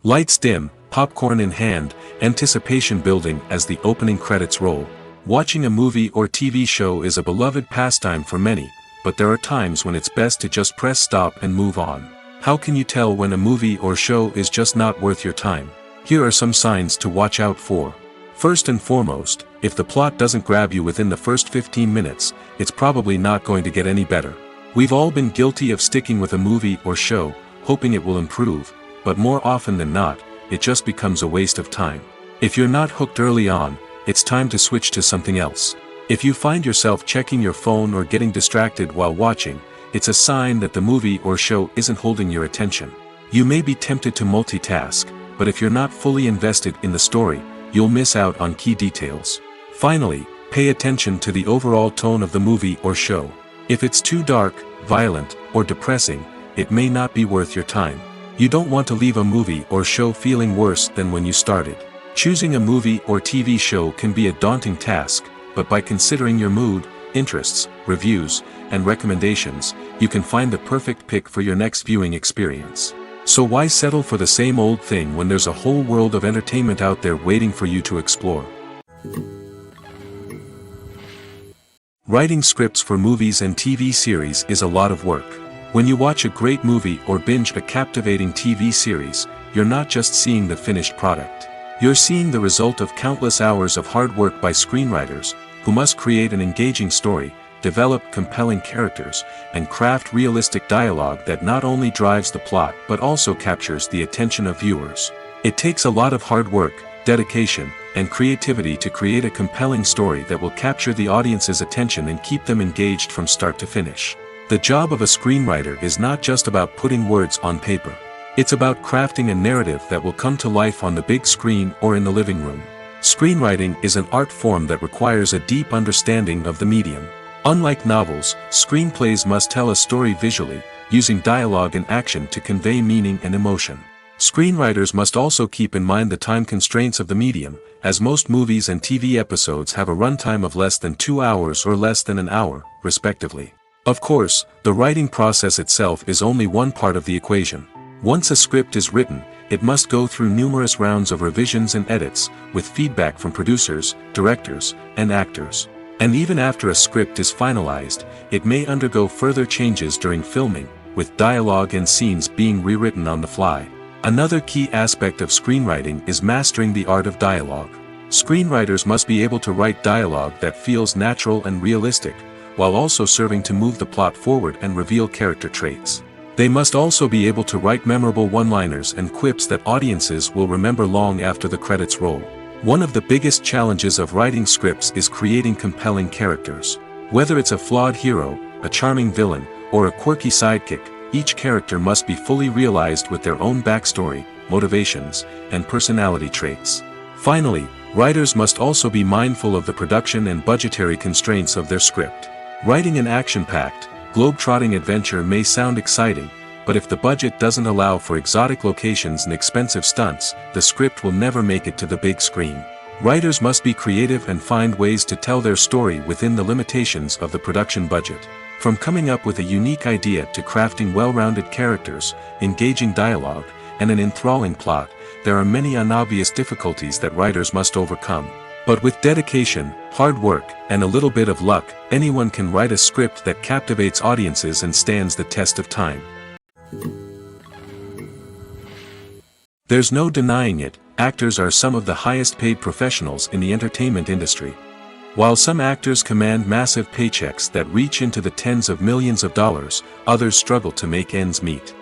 Lights dim, popcorn in hand, anticipation building as the opening credits roll. Watching a movie or TV show is a beloved pastime for many, but there are times when it's best to just press stop and move on. How can you tell when a movie or show is just not worth your time? Here are some signs to watch out for. First and foremost, if the plot doesn't grab you within the first 15 minutes, it's probably not going to get any better. We've all been guilty of sticking with a movie or show, hoping it will improve, but more often than not, it just becomes a waste of time. If you're not hooked early on, it's time to switch to something else. If you find yourself checking your phone or getting distracted while watching, it's a sign that the movie or show isn't holding your attention. You may be tempted to multitask, but if you're not fully invested in the story, you'll miss out on key details. Finally, pay attention to the overall tone of the movie or show. If it's too dark, violent, or depressing, it may not be worth your time. You don't want to leave a movie or show feeling worse than when you started. Choosing a movie or TV show can be a daunting task, but by considering your mood, interests, reviews, and recommendations, you can find the perfect pick for your next viewing experience. So why settle for the same old thing when there's a whole world of entertainment out there waiting for you to explore? Writing scripts for movies and TV series is a lot of work. When you watch a great movie or binge a captivating TV series, you're not just seeing the finished product. You're seeing the result of countless hours of hard work by screenwriters, who must create an engaging story, develop compelling characters, and craft realistic dialogue that not only drives the plot but also captures the attention of viewers. It takes a lot of hard work, dedication, and creativity to create a compelling story that will capture the audience's attention and keep them engaged from start to finish. The job of a screenwriter is not just about putting words on paper. It's about crafting a narrative that will come to life on the big screen or in the living room. Screenwriting is an art form that requires a deep understanding of the medium. Unlike novels, screenplays must tell a story visually, using dialogue and action to convey meaning and emotion. Screenwriters must also keep in mind the time constraints of the medium, as most movies and TV episodes have a runtime of less than 2 hours or less than an hour, respectively. Of course, the writing process itself is only one part of the equation. Once a script is written, it must go through numerous rounds of revisions and edits, with feedback from producers, directors, and actors. And even after a script is finalized, it may undergo further changes during filming, with dialogue and scenes being rewritten on the fly. Another key aspect of screenwriting is mastering the art of dialogue. Screenwriters must be able to write dialogue that feels natural and realistic, while also serving to move the plot forward and reveal character traits. They must also be able to write memorable one-liners and quips that audiences will remember long after the credits roll. One of the biggest challenges of writing scripts is creating compelling characters. Whether it's a flawed hero, a charming villain, or a quirky sidekick, each character must be fully realized with their own backstory, motivations, and personality traits. Finally, writers must also be mindful of the production and budgetary constraints of their script. Writing an action-packed, globe-trotting adventure may sound exciting, but if the budget doesn't allow for exotic locations and expensive stunts, the script will never make it to the big screen. Writers must be creative and find ways to tell their story within the limitations of the production budget. From coming up with a unique idea to crafting well-rounded characters, engaging dialogue, and an enthralling plot, there are many unobvious difficulties that writers must overcome. But with dedication, hard work, and a little bit of luck, anyone can write a script that captivates audiences and stands the test of time. There's no denying it, actors are some of the highest-paid professionals in the entertainment industry. While some actors command massive paychecks that reach into the tens of millions of dollars, others struggle to make ends meet.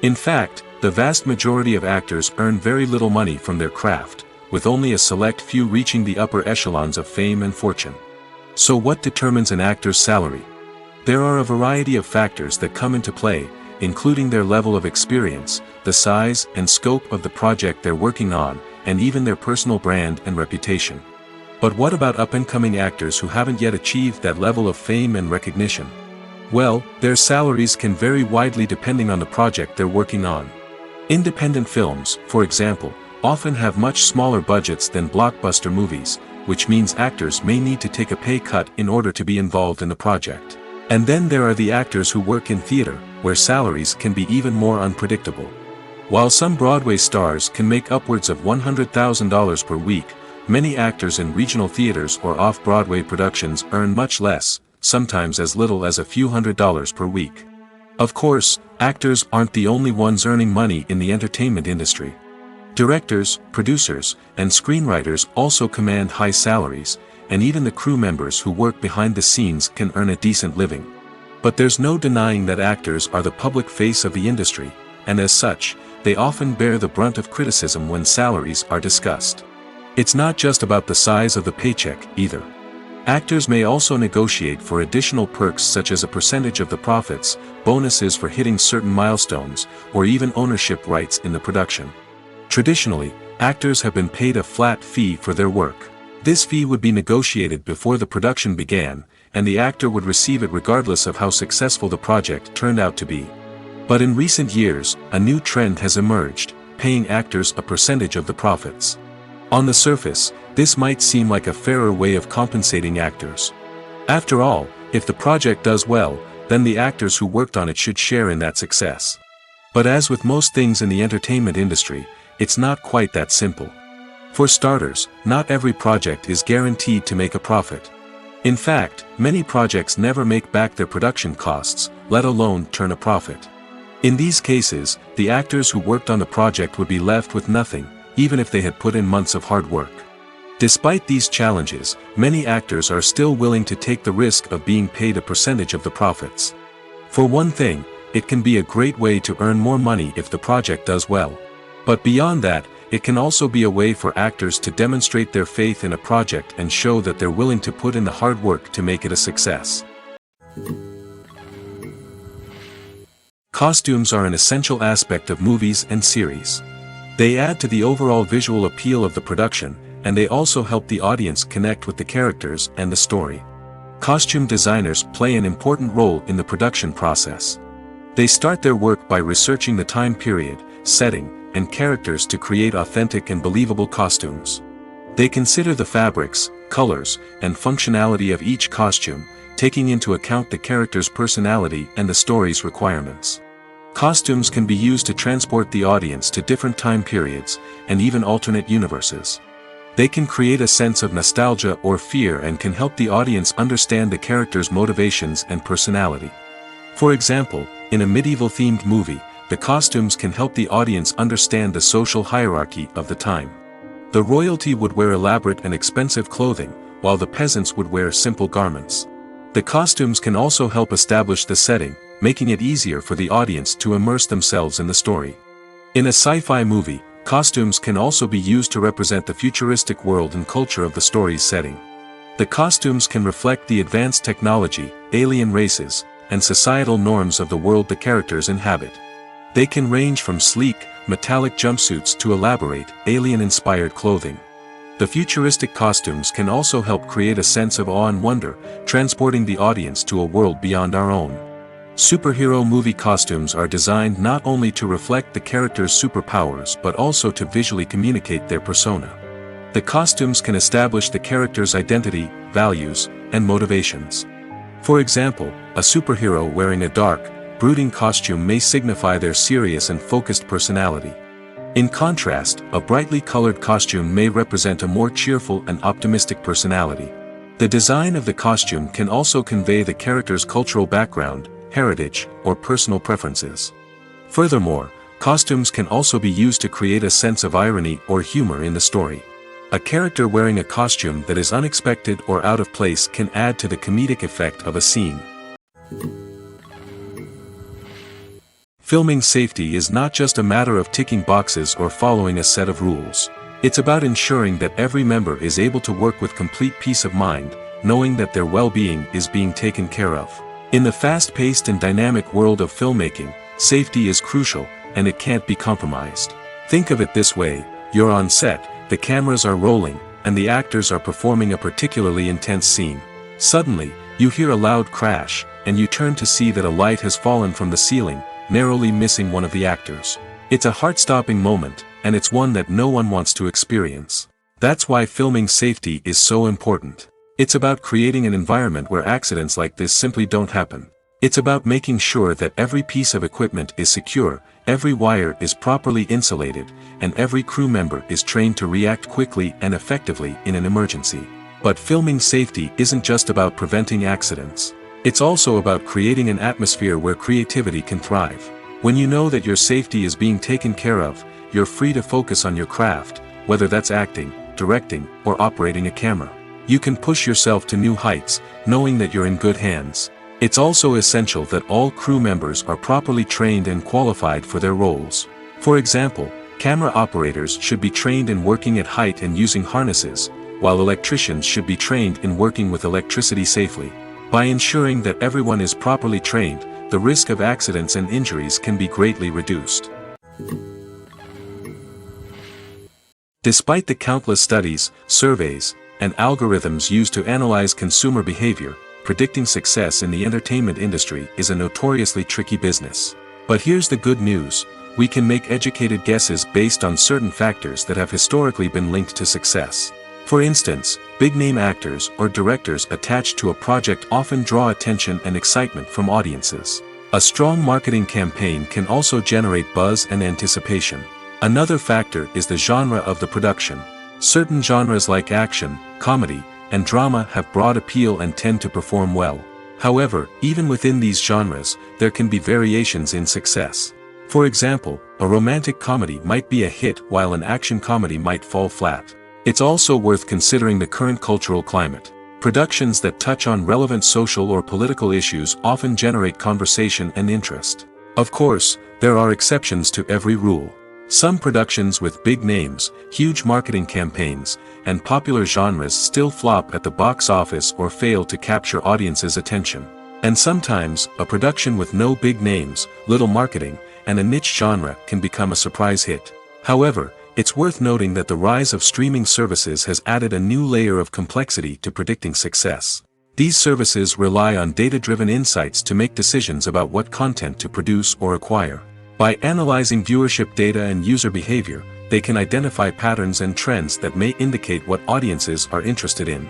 In fact, the vast majority of actors earn very little money from their craft, with only a select few reaching the upper echelons of fame and fortune. So what determines an actor's salary? There are a variety of factors that come into play, including their level of experience, the size and scope of the project they're working on, and even their personal brand and reputation. But what about up-and-coming actors who haven't yet achieved that level of fame and recognition? Well, their salaries can vary widely depending on the project they're working on. Independent films, for example, often have much smaller budgets than blockbuster movies, which means actors may need to take a pay cut in order to be involved in the project. And then there are the actors who work in theater, where salaries can be even more unpredictable. While some Broadway stars can make upwards of $100,000 per week, many actors in regional theaters or off-Broadway productions earn much less, sometimes as little as a few $100s per week. Of course, actors aren't the only ones earning money in the entertainment industry. Directors, producers, and screenwriters also command high salaries, and even the crew members who work behind the scenes can earn a decent living. But there's no denying that actors are the public face of the industry, and as such, they often bear the brunt of criticism when salaries are discussed. It's not just about the size of the paycheck, either. Actors may also negotiate for additional perks such as a percentage of the profits, bonuses for hitting certain milestones, or even ownership rights in the production. Traditionally, actors have been paid a flat fee for their work. This fee would be negotiated before the production began, and the actor would receive it regardless of how successful the project turned out to be. But in recent years, a new trend has emerged, paying actors a percentage of the profits. On the surface, this might seem like a fairer way of compensating actors. After all, if the project does well, then the actors who worked on it should share in that success. But as with most things in the entertainment industry, it's not quite that simple. For starters, not every project is guaranteed to make a profit. In fact, many projects never make back their production costs, let alone turn a profit. In these cases, the actors who worked on the project would be left with nothing, even if they had put in months of hard work. Despite these challenges, many actors are still willing to take the risk of being paid a percentage of the profits. For one thing, it can be a great way to earn more money if the project does well. But beyond that, it can also be a way for actors to demonstrate their faith in a project and show that they're willing to put in the hard work to make it a success. Costumes are an essential aspect of movies and series. They add to the overall visual appeal of the production, and they also help the audience connect with the characters and the story. Costume designers play an important role in the production process. They start their work by researching the time period, setting, and characters to create authentic and believable costumes. They consider the fabrics, colors, and functionality of each costume, taking into account the character's personality and the story's requirements. Costumes can be used to transport the audience to different time periods, and even alternate universes. They can create a sense of nostalgia or fear and can help the audience understand the character's motivations and personality. For example, in a medieval-themed movie, the costumes can help the audience understand the social hierarchy of the time. The royalty would wear elaborate and expensive clothing, while the peasants would wear simple garments. The costumes can also help establish the setting, making it easier for the audience to immerse themselves in the story. In a sci-fi movie, costumes can also be used to represent the futuristic world and culture of the story's setting. The costumes can reflect the advanced technology, alien races, and societal norms of the world the characters inhabit. They can range from sleek, metallic jumpsuits to elaborate, alien-inspired clothing. The futuristic costumes can also help create a sense of awe and wonder, transporting the audience to a world beyond our own. Superhero movie costumes are designed not only to reflect the character's superpowers but also to visually communicate their persona. The costumes can establish the character's identity, values, and motivations. For example, a superhero wearing a dark, brooding costume may signify their serious and focused personality. In contrast, a brightly colored costume may represent a more cheerful and optimistic personality. The design of the costume can also convey the character's cultural background, heritage, or personal preferences. Furthermore, costumes can also be used to create a sense of irony or humor in the story. A character wearing a costume that is unexpected or out of place can add to the comedic effect of a scene. Filming safety is not just a matter of ticking boxes or following a set of rules. It's about ensuring that every member is able to work with complete peace of mind, knowing that their well-being is being taken care of. In the fast-paced and dynamic world of filmmaking, safety is crucial, and it can't be compromised. Think of it this way: you're on set, the cameras are rolling, and the actors are performing a particularly intense scene. Suddenly, you hear a loud crash, and you turn to see that a light has fallen from the ceiling, narrowly missing one of the actors. It's a heart-stopping moment, and it's one that no one wants to experience. That's why filming safety is so important. It's about creating an environment where accidents like this simply don't happen. It's about making sure that every piece of equipment is secure, every wire is properly insulated, and every crew member is trained to react quickly and effectively in an emergency. But filming safety isn't just about preventing accidents. It's also about creating an atmosphere where creativity can thrive. When you know that your safety is being taken care of, you're free to focus on your craft, whether that's acting, directing, or operating a camera. You can push yourself to new heights, knowing that you're in good hands. It's also essential that all crew members are properly trained and qualified for their roles. For example, Camera operators should be trained in working at height and using harnesses, while electricians should be trained in working with electricity safely. By ensuring that everyone is properly trained, the risk of accidents and injuries can be greatly reduced. Despite the countless studies, surveys, and algorithms used to analyze consumer behavior, predicting success in the entertainment industry is a notoriously tricky business. But here's the good news: we can make educated guesses based on certain factors that have historically been linked to success. For instance, big-name actors or directors attached to a project often draw attention and excitement from audiences. A strong marketing campaign can also generate buzz and anticipation. Another factor is the genre of the production. Certain genres like action, comedy, and drama have broad appeal and tend to perform well. However, even within these genres, there can be variations in success. For example, a romantic comedy might be a hit while an action comedy might fall flat. It's also worth considering the current cultural climate. Productions that touch on relevant social or political issues often generate conversation and interest. Of course, there are exceptions to every rule. Some productions with big names, huge marketing campaigns, and popular genres still flop at the box office or fail to capture audiences' attention. And sometimes, a production with no big names, little marketing, and a niche genre can become a surprise hit. However, it's worth noting that the rise of streaming services has added a new layer of complexity to predicting success. These services rely on data-driven insights to make decisions about what content to produce or acquire. By analyzing viewership data and user behavior, they can identify patterns and trends that may indicate what audiences are interested in.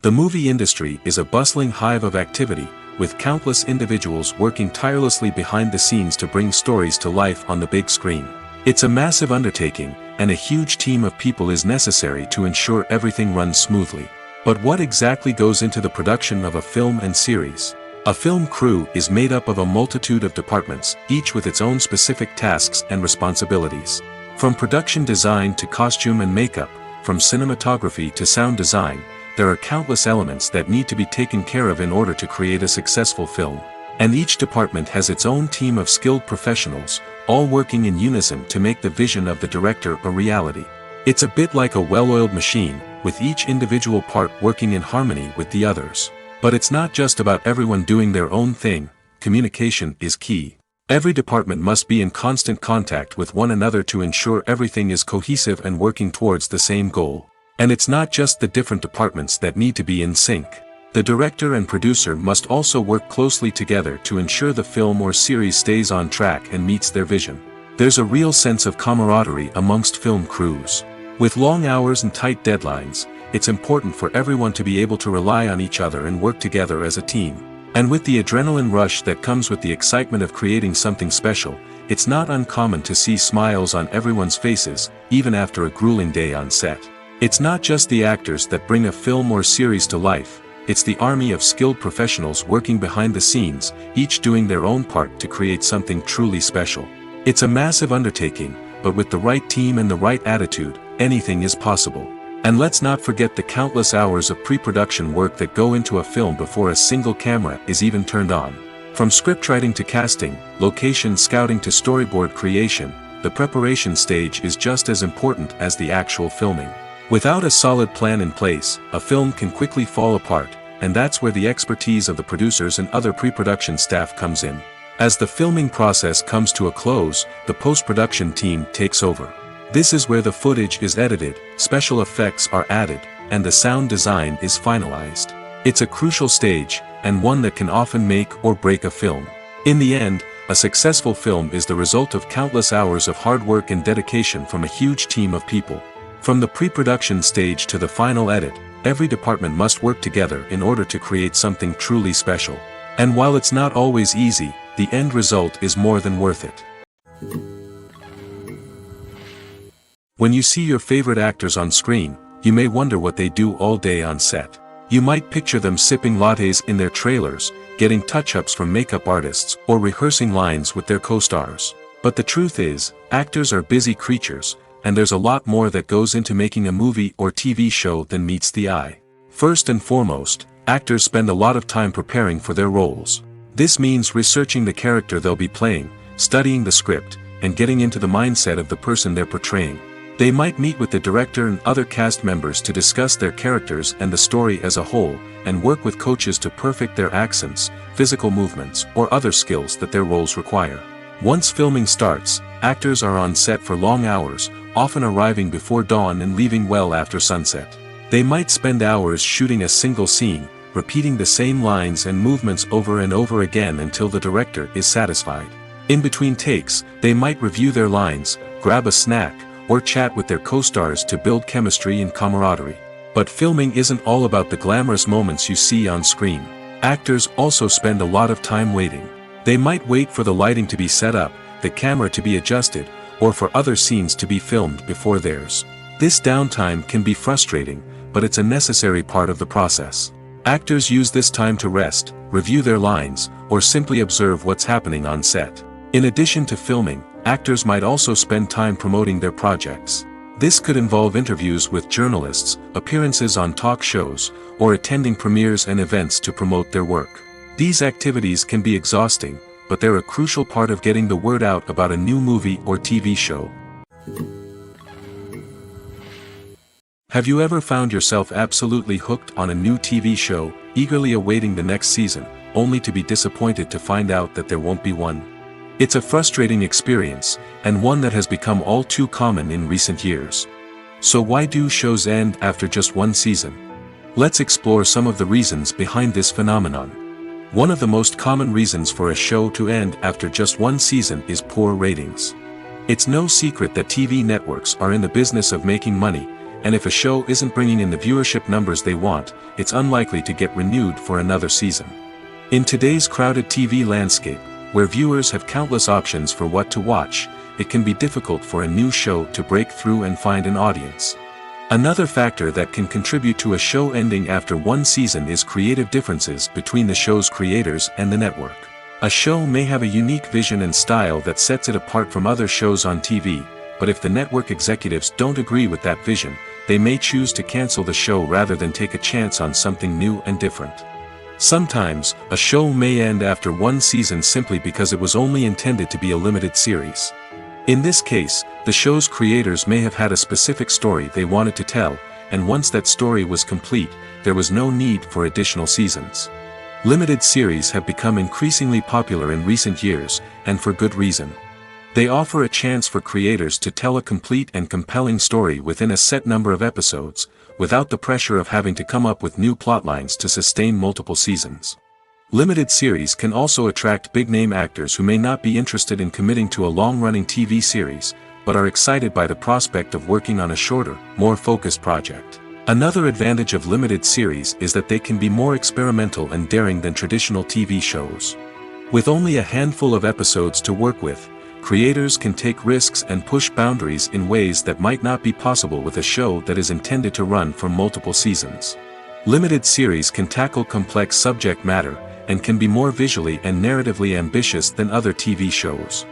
The movie industry is a bustling hive of activity, with countless individuals working tirelessly behind the scenes to bring stories to life on the big screen. It's a massive undertaking, and a huge team of people is necessary to ensure everything runs smoothly. But what exactly goes into the production of a film and series? A film crew is made up of a multitude of departments, each with its own specific tasks and responsibilities. From production design to costume and makeup, from cinematography to sound design, there are countless elements that need to be taken care of in order to create a successful film. And each department has its own team of skilled professionals, all working in unison to make the vision of the director a reality. It's a bit like a well-oiled machine, with each individual part working in harmony with the others. But it's not just about everyone doing their own thing. Communication is key. Every department must be in constant contact with one another to ensure everything is cohesive and working towards the same goal. And it's not just the different departments that need to be in sync. The director and producer must also work closely together to ensure the film or series stays on track and meets their vision. There's a real sense of camaraderie amongst film crews. With long hours and tight deadlines, it's important for everyone to be able to rely on each other and work together as a team. And with the adrenaline rush that comes with the excitement of creating something special, it's not uncommon to see smiles on everyone's faces, even after a grueling day on set. It's not just the actors that bring a film or series to life, it's the army of skilled professionals working behind the scenes, each doing their own part to create something truly special. It's a massive undertaking, but with the right team and the right attitude, anything is possible. And let's not forget the countless hours of pre-production work that go into a film before a single camera is even turned on. From scriptwriting to casting, location scouting to storyboard creation, the preparation stage is just as important as the actual filming. Without a solid plan in place, a film can quickly fall apart, and that's where the expertise of the producers and other pre-production staff comes in. As the filming process comes to a close, the post-production team takes over. This is where the footage is edited, special effects are added, and the sound design is finalized. It's a crucial stage, and one that can often make or break a film. In the end, a successful film is the result of countless hours of hard work and dedication from a huge team of people. From the pre-production stage to the final edit, every department must work together in order to create something truly special. And while it's not always easy, the end result is more than worth it. When you see your favorite actors on screen, you may wonder what they do all day on set. You might picture them sipping lattes in their trailers, getting touch-ups from makeup artists, or rehearsing lines with their co-stars. But the truth is, actors are busy creatures, and there's a lot more that goes into making a movie or TV show than meets the eye. First and foremost, actors spend a lot of time preparing for their roles. This means researching the character they'll be playing, studying the script, and getting into the mindset of the person they're portraying. They might meet with the director and other cast members to discuss their characters and the story as a whole, and work with coaches to perfect their accents, physical movements, or other skills that their roles require. Once filming starts, actors are on set for long hours, often arriving before dawn and leaving well after sunset. They might spend hours shooting a single scene, repeating the same lines and movements over and over again until the director is satisfied. In between takes, they might review their lines, grab a snack, or chat with their co-stars to build chemistry and camaraderie. But filming isn't all about the glamorous moments you see on screen. Actors also spend a lot of time waiting. They might wait for the lighting to be set up, the camera to be adjusted, or for other scenes to be filmed before theirs. This downtime can be frustrating, but it's a necessary part of the process. Actors use this time to rest, review their lines, or simply observe what's happening on set. In addition to filming, actors might also spend time promoting their projects. This could involve interviews with journalists, appearances on talk shows, or attending premieres and events to promote their work. These activities can be exhausting, but they're a crucial part of getting the word out about a new movie or TV show. Have you ever found yourself absolutely hooked on a new TV show, eagerly awaiting the next season, only to be disappointed to find out that there won't be one? It's a frustrating experience, and one that has become all too common in recent years. So why do shows end after just one season? Let's explore some of the reasons behind this phenomenon. One of the most common reasons for a show to end after just one season is poor ratings. It's no secret that TV networks are in the business of making money, and if a show isn't bringing in the viewership numbers they want, it's unlikely to get renewed for another season. In today's crowded TV landscape, where viewers have countless options for what to watch, it can be difficult for a new show to break through and find an audience. Another factor that can contribute to a show ending after one season is creative differences between the show's creators and the network. A show may have a unique vision and style that sets it apart from other shows on TV, but if the network executives don't agree with that vision, they may choose to cancel the show rather than take a chance on something new and different. Sometimes, a show may end after one season simply because it was only intended to be a limited series. In this case, the show's creators may have had a specific story they wanted to tell, and once that story was complete, there was no need for additional seasons. Limited series have become increasingly popular in recent years, and for good reason. They offer a chance for creators to tell a complete and compelling story within a set number of episodes, without the pressure of having to come up with new plotlines to sustain multiple seasons. Limited series can also attract big-name actors who may not be interested in committing to a long-running TV series, but are excited by the prospect of working on a shorter, more focused project. Another advantage of limited series is that they can be more experimental and daring than traditional TV shows. With only a handful of episodes to work with, creators can take risks and push boundaries in ways that might not be possible with a show that is intended to run for multiple seasons. Limited series can tackle complex subject matter, and can be more visually and narratively ambitious than other TV shows.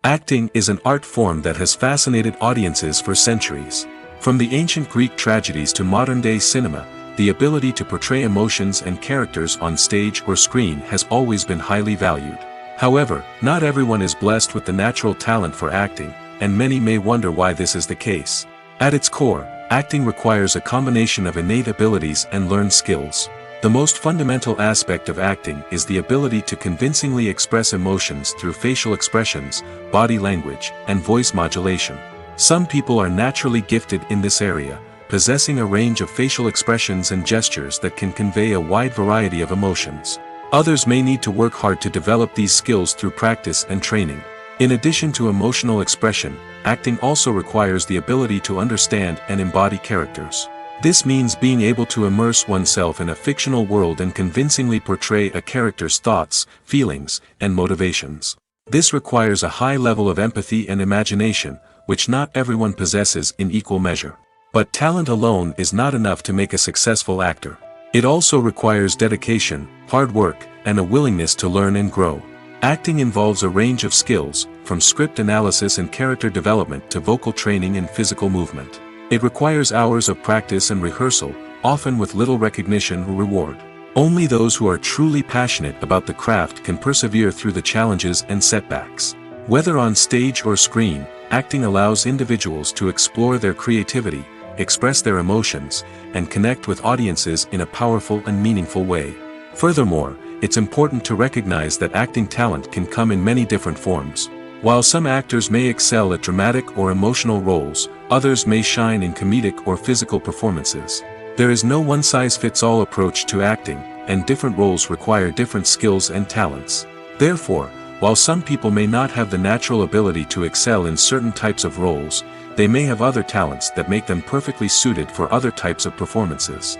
Acting is an art form that has fascinated audiences for centuries. From the ancient Greek tragedies to modern-day cinema, the ability to portray emotions and characters on stage or screen has always been highly valued. However, not everyone is blessed with the natural talent for acting, and many may wonder why this is the case. At its core, acting requires a combination of innate abilities and learned skills. The most fundamental aspect of acting is the ability to convincingly express emotions through facial expressions, body language, and voice modulation. Some people are naturally gifted in this area, possessing a range of facial expressions and gestures that can convey a wide variety of emotions. Others may need to work hard to develop these skills through practice and training. In addition to emotional expression, acting also requires the ability to understand and embody characters. This means being able to immerse oneself in a fictional world and convincingly portray a character's thoughts, feelings, and motivations. This requires a high level of empathy and imagination, which not everyone possesses in equal measure. But talent alone is not enough to make a successful actor. It also requires dedication, hard work, and a willingness to learn and grow. Acting involves a range of skills, from script analysis and character development to vocal training and physical movement. It requires hours of practice and rehearsal, often with little recognition or reward. Only those who are truly passionate about the craft can persevere through the challenges and setbacks. Whether on stage or screen, acting allows individuals to explore their creativity, express their emotions, and connect with audiences in a powerful and meaningful way. Furthermore, it's important to recognize that acting talent can come in many different forms. While some actors may excel at dramatic or emotional roles, others may shine in comedic or physical performances. There is no one-size-fits-all approach to acting, and different roles require different skills and talents. Therefore, while some people may not have the natural ability to excel in certain types of roles, they may have other talents that make them perfectly suited for other types of performances.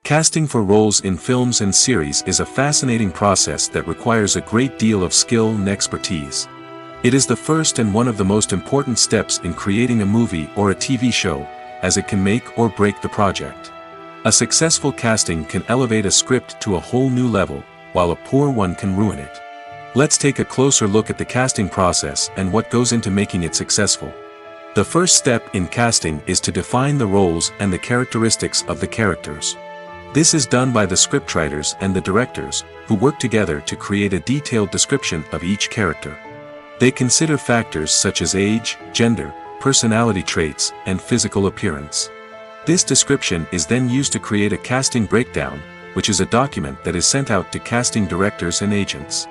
Casting for roles in films and series is a fascinating process that requires a great deal of skill and expertise. It is the first and one of the most important steps in creating a movie or a TV show, as it can make or break the project. A successful casting can elevate a script to a whole new level, while a poor one can ruin it. Let's take a closer look at the casting process and what goes into making it successful. The first step in casting is to define the roles and the characteristics of the characters. This is done by the scriptwriters and the directors, who work together to create a detailed description of each character. They consider factors such as age, gender, personality traits, and physical appearance. This description is then used to create a casting breakdown, which is a document that is sent out to casting directors and agents.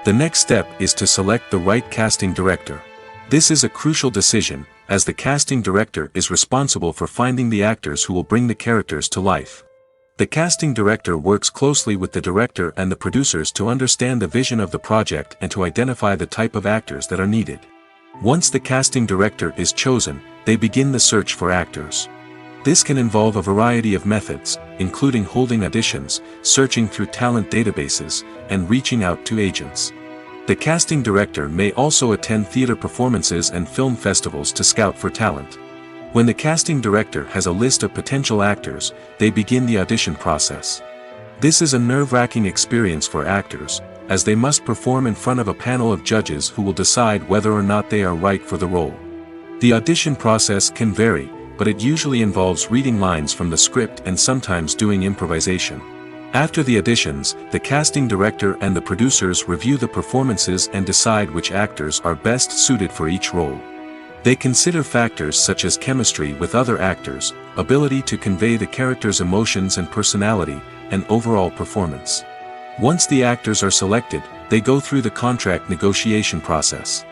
The next step is to select the right casting director. This is a crucial decision, as the casting director is responsible for finding the actors who will bring the characters to life. The casting director works closely with the director and the producers to understand the vision of the project and to identify the type of actors that are needed. Once the casting director is chosen, they begin the search for actors. This can involve a variety of methods, including holding auditions, searching through talent databases, and reaching out to agents. The casting director may also attend theater performances and film festivals to scout for talent. When the casting director has a list of potential actors, they begin the audition process. This is a nerve-wracking experience for actors, as they must perform in front of a panel of judges who will decide whether or not they are right for the role. The audition process can vary, but it usually involves reading lines from the script and sometimes doing improvisation. After the auditions, the casting director and the producers review the performances and decide which actors are best suited for each role. They consider factors such as chemistry with other actors, ability to convey the character's emotions and personality, and overall performance. Once the actors are selected, they go through the contract negotiation process.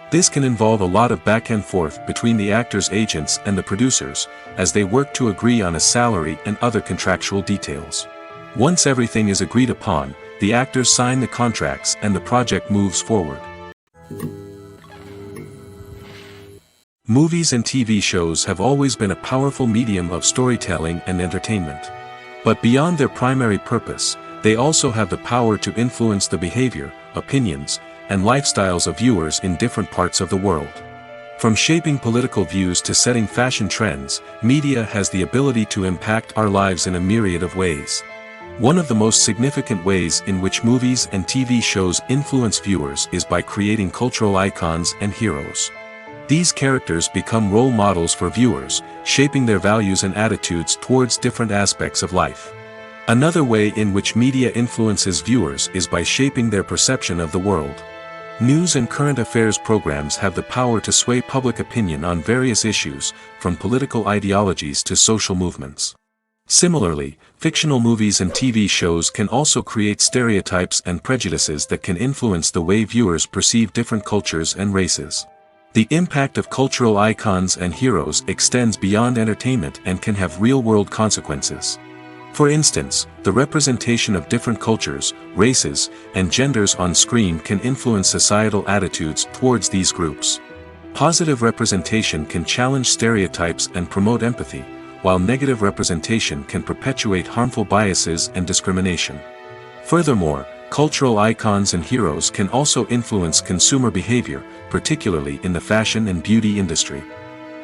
This can involve a lot of back and forth between the actors' agents and the producers, as they work to agree on a salary and other contractual details. Once everything is agreed upon, the actors sign the contracts and the project moves forward. Movies and TV shows have always been a powerful medium of storytelling and entertainment. But beyond their primary purpose, they also have the power to influence the behavior, opinions, and lifestyles of viewers in different parts of the world. From shaping political views to setting fashion trends, media has the ability to impact our lives in a myriad of ways. One of the most significant ways in which movies and TV shows influence viewers is by creating cultural icons and heroes. These characters become role models for viewers, shaping their values and attitudes towards different aspects of life. Another way in which media influences viewers is by shaping their perception of the world. News and current affairs programs have the power to sway public opinion on various issues, from political ideologies to social movements. Similarly, fictional movies and TV shows can also create stereotypes and prejudices that can influence the way viewers perceive different cultures and races. The impact of cultural icons and heroes extends beyond entertainment and can have real-world consequences. For instance, the representation of different cultures, races, and genders on screen can influence societal attitudes towards these groups. Positive representation can challenge stereotypes and promote empathy, while negative representation can perpetuate harmful biases and discrimination. Furthermore, cultural icons and heroes can also influence consumer behavior, particularly in the fashion and beauty industry.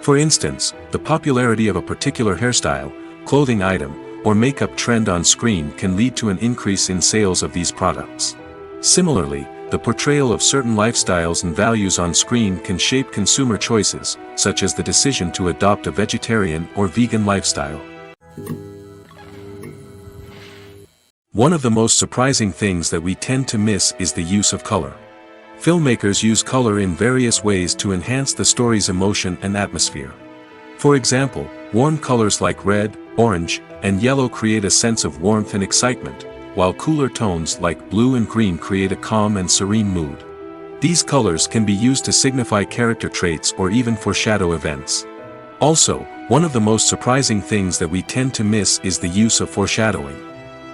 For instance, the popularity of a particular hairstyle, clothing item, or makeup trend on screen can lead to an increase in sales of these products. Similarly, the portrayal of certain lifestyles and values on screen can shape consumer choices, such as the decision to adopt a vegetarian or vegan lifestyle. One of the most surprising things that we tend to miss is the use of color. Filmmakers use color in various ways to enhance the story's emotion and atmosphere. For example, warm colors like red, orange, and yellow create a sense of warmth and excitement, while cooler tones like blue and green create a calm and serene mood. These colors can be used to signify character traits or even foreshadow events. Also, one of the most surprising things that we tend to miss is the use of foreshadowing.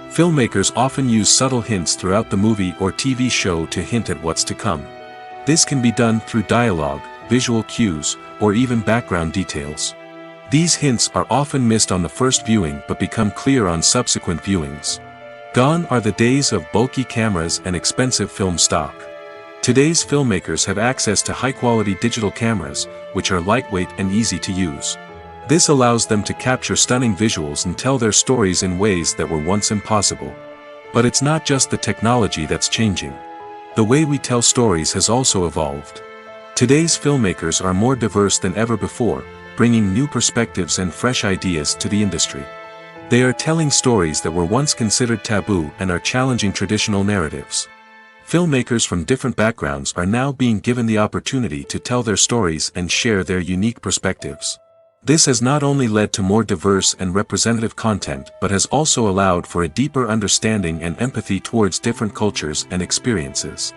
Filmmakers often use subtle hints throughout the movie or TV show to hint at what's to come. This can be done through dialogue, visual cues, or even background details. These hints are often missed on the first viewing but become clear on subsequent viewings. Gone are the days of bulky cameras and expensive film stock. Today's filmmakers have access to high-quality digital cameras, which are lightweight and easy to use. This allows them to capture stunning visuals and tell their stories in ways that were once impossible. But it's not just the technology that's changing. The way we tell stories has also evolved. Today's filmmakers are more diverse than ever before, bringing new perspectives and fresh ideas to the industry. They are telling stories that were once considered taboo and are challenging traditional narratives. Filmmakers from different backgrounds are now being given the opportunity to tell their stories and share their unique perspectives. This has not only led to more diverse and representative content but has also allowed for a deeper understanding and empathy towards different cultures and experiences.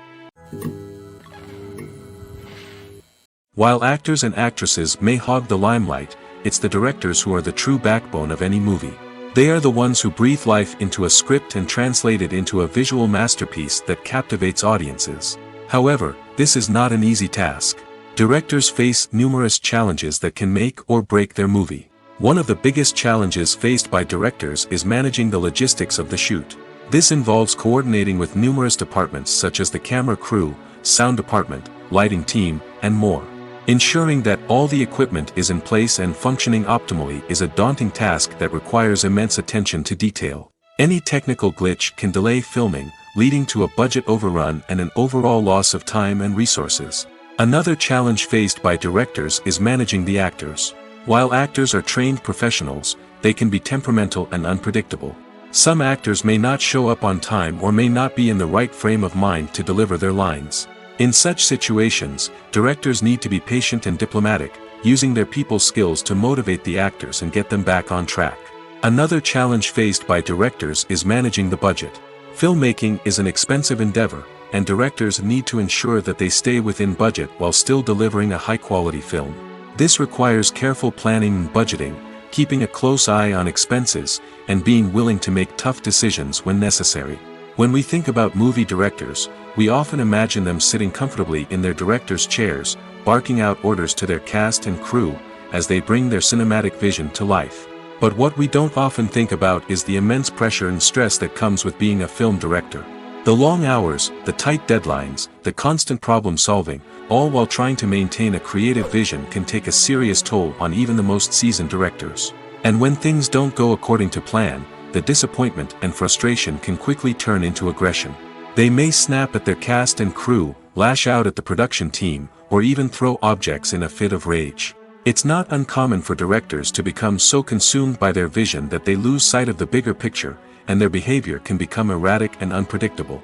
While actors and actresses may hog the limelight, it's the directors who are the true backbone of any movie. They are the ones who breathe life into a script and translate it into a visual masterpiece that captivates audiences. However, this is not an easy task. Directors face numerous challenges that can make or break their movie. One of the biggest challenges faced by directors is managing the logistics of the shoot. This involves coordinating with numerous departments such as the camera crew, sound department, lighting team, and more. Ensuring that all the equipment is in place and functioning optimally is a daunting task that requires immense attention to detail. Any technical glitch can delay filming, leading to a budget overrun and an overall loss of time and resources. Another challenge faced by directors is managing the actors. While actors are trained professionals, they can be temperamental and unpredictable. Some actors may not show up on time or may not be in the right frame of mind to deliver their lines. In such situations, directors need to be patient and diplomatic, using their people skills to motivate the actors and get them back on track. Another challenge faced by directors is managing the budget. Filmmaking is an expensive endeavor, and directors need to ensure that they stay within budget while still delivering a high-quality film. This requires careful planning and budgeting, keeping a close eye on expenses, and being willing to make tough decisions when necessary. When we think about movie directors, we often imagine them sitting comfortably in their director's chairs, barking out orders to their cast and crew, as they bring their cinematic vision to life. But what we don't often think about is the immense pressure and stress that comes with being a film director. The long hours, the tight deadlines, the constant problem solving, all while trying to maintain a creative vision can take a serious toll on even the most seasoned directors. And when things don't go according to plan, the disappointment and frustration can quickly turn into aggression. They may snap at their cast and crew, lash out at the production team, or even throw objects in a fit of rage. It's not uncommon for directors to become so consumed by their vision that they lose sight of the bigger picture, and their behavior can become erratic and unpredictable.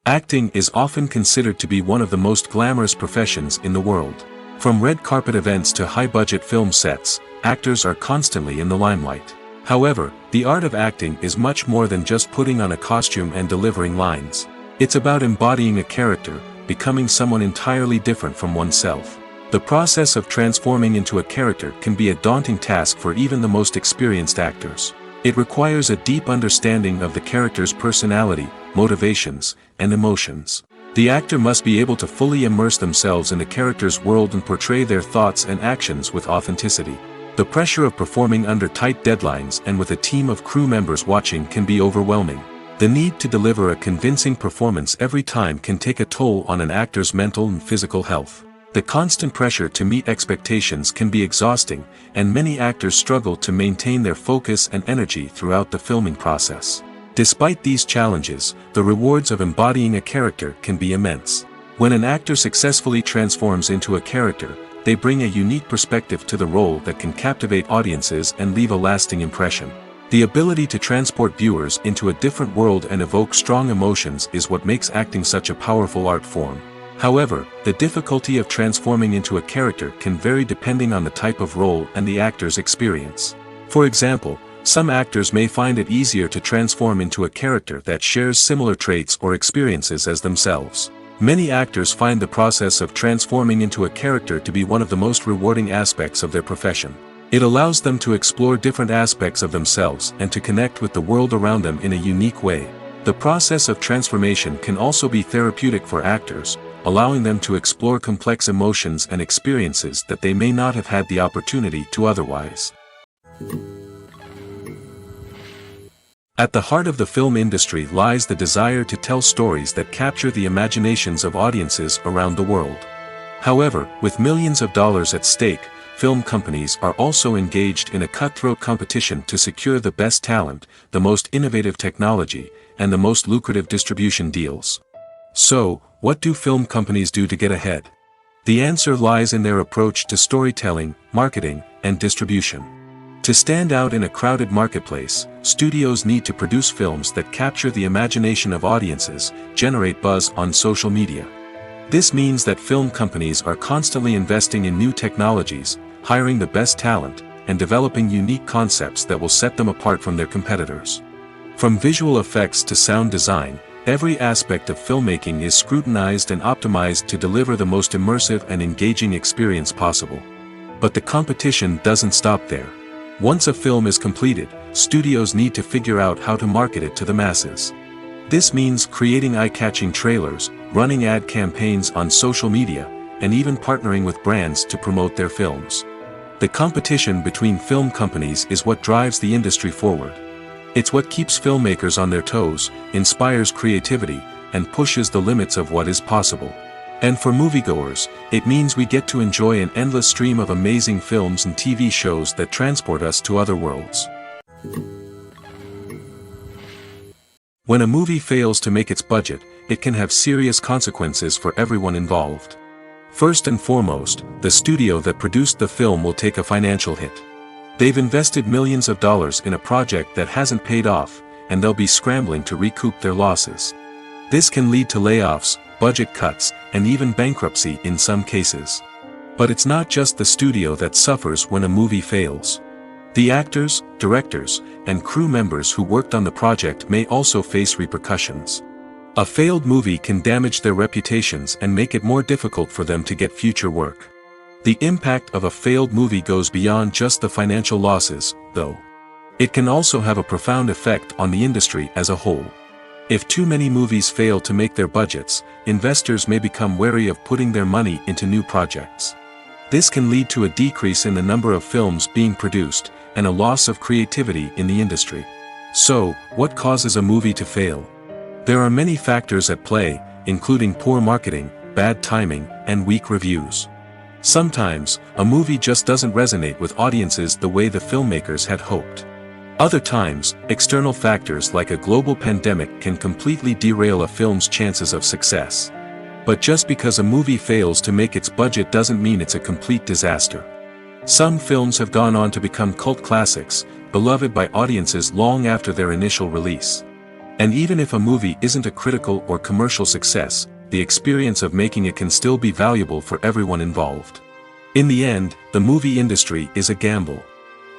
Acting is often considered to be one of the most glamorous professions in the world. From red carpet events to high-budget film sets, actors are constantly in the limelight. However, the art of acting is much more than just putting on a costume and delivering lines. It's about embodying a character, becoming someone entirely different from oneself. The process of transforming into a character can be a daunting task for even the most experienced actors. It requires a deep understanding of the character's personality, motivations, and emotions. The actor must be able to fully immerse themselves in the character's world and portray their thoughts and actions with authenticity. The pressure of performing under tight deadlines and with a team of crew members watching can be overwhelming. The need to deliver a convincing performance every time can take a toll on an actor's mental and physical health. The constant pressure to meet expectations can be exhausting, and many actors struggle to maintain their focus and energy throughout the filming process. Despite these challenges, the rewards of embodying a character can be immense. When an actor successfully transforms into a character, they bring a unique perspective to the role that can captivate audiences and leave a lasting impression. The ability to transport viewers into a different world and evoke strong emotions is what makes acting such a powerful art form. However, the difficulty of transforming into a character can vary depending on the type of role and the actor's experience. For example, some actors may find it easier to transform into a character that shares similar traits or experiences as themselves. Many actors find the process of transforming into a character to be one of the most rewarding aspects of their profession. It allows them to explore different aspects of themselves and to connect with the world around them in a unique way. The process of transformation can also be therapeutic for actors, allowing them to explore complex emotions and experiences that they may not have had the opportunity to otherwise. At the heart of the film industry lies the desire to tell stories that capture the imaginations of audiences around the world. However, with millions of dollars at stake, film companies are also engaged in a cutthroat competition to secure the best talent, the most innovative technology, and the most lucrative distribution deals. So, what do film companies do to get ahead? The answer lies in their approach to storytelling, marketing, and distribution. To stand out in a crowded marketplace, studios need to produce films that capture the imagination of audiences, generate buzz on social media. This means that film companies are constantly investing in new technologies, hiring the best talent, and developing unique concepts that will set them apart from their competitors. From visual effects to sound design, every aspect of filmmaking is scrutinized and optimized to deliver the most immersive and engaging experience possible. But the competition doesn't stop there. Once a film is completed, studios need to figure out how to market it to the masses. This means creating eye-catching trailers, running ad campaigns on social media, and even partnering with brands to promote their films. The competition between film companies is what drives the industry forward. It's what keeps filmmakers on their toes, inspires creativity, and pushes the limits of what is possible. And for moviegoers, it means we get to enjoy an endless stream of amazing films and TV shows that transport us to other worlds. When a movie fails to make its budget, it can have serious consequences for everyone involved. First and foremost, the studio that produced the film will take a financial hit. They've invested millions of dollars in a project that hasn't paid off, and they'll be scrambling to recoup their losses. This can lead to layoffs, budget cuts, and even bankruptcy in some cases. But it's not just the studio that suffers when a movie fails. The actors, directors, and crew members who worked on the project may also face repercussions. A failed movie can damage their reputations and make it more difficult for them to get future work. The impact of a failed movie goes beyond just the financial losses, though. It can also have a profound effect on the industry as a whole. If too many movies fail to make their budgets, investors may become wary of putting their money into new projects. This can lead to a decrease in the number of films being produced, and a loss of creativity in the industry. So, what causes a movie to fail? There are many factors at play, including poor marketing, bad timing, and weak reviews. Sometimes, a movie just doesn't resonate with audiences the way the filmmakers had hoped. Other times, external factors like a global pandemic can completely derail a film's chances of success. But just because a movie fails to make its budget doesn't mean it's a complete disaster. Some films have gone on to become cult classics, beloved by audiences long after their initial release. And even if a movie isn't a critical or commercial success, the experience of making it can still be valuable for everyone involved. In the end, the movie industry is a gamble.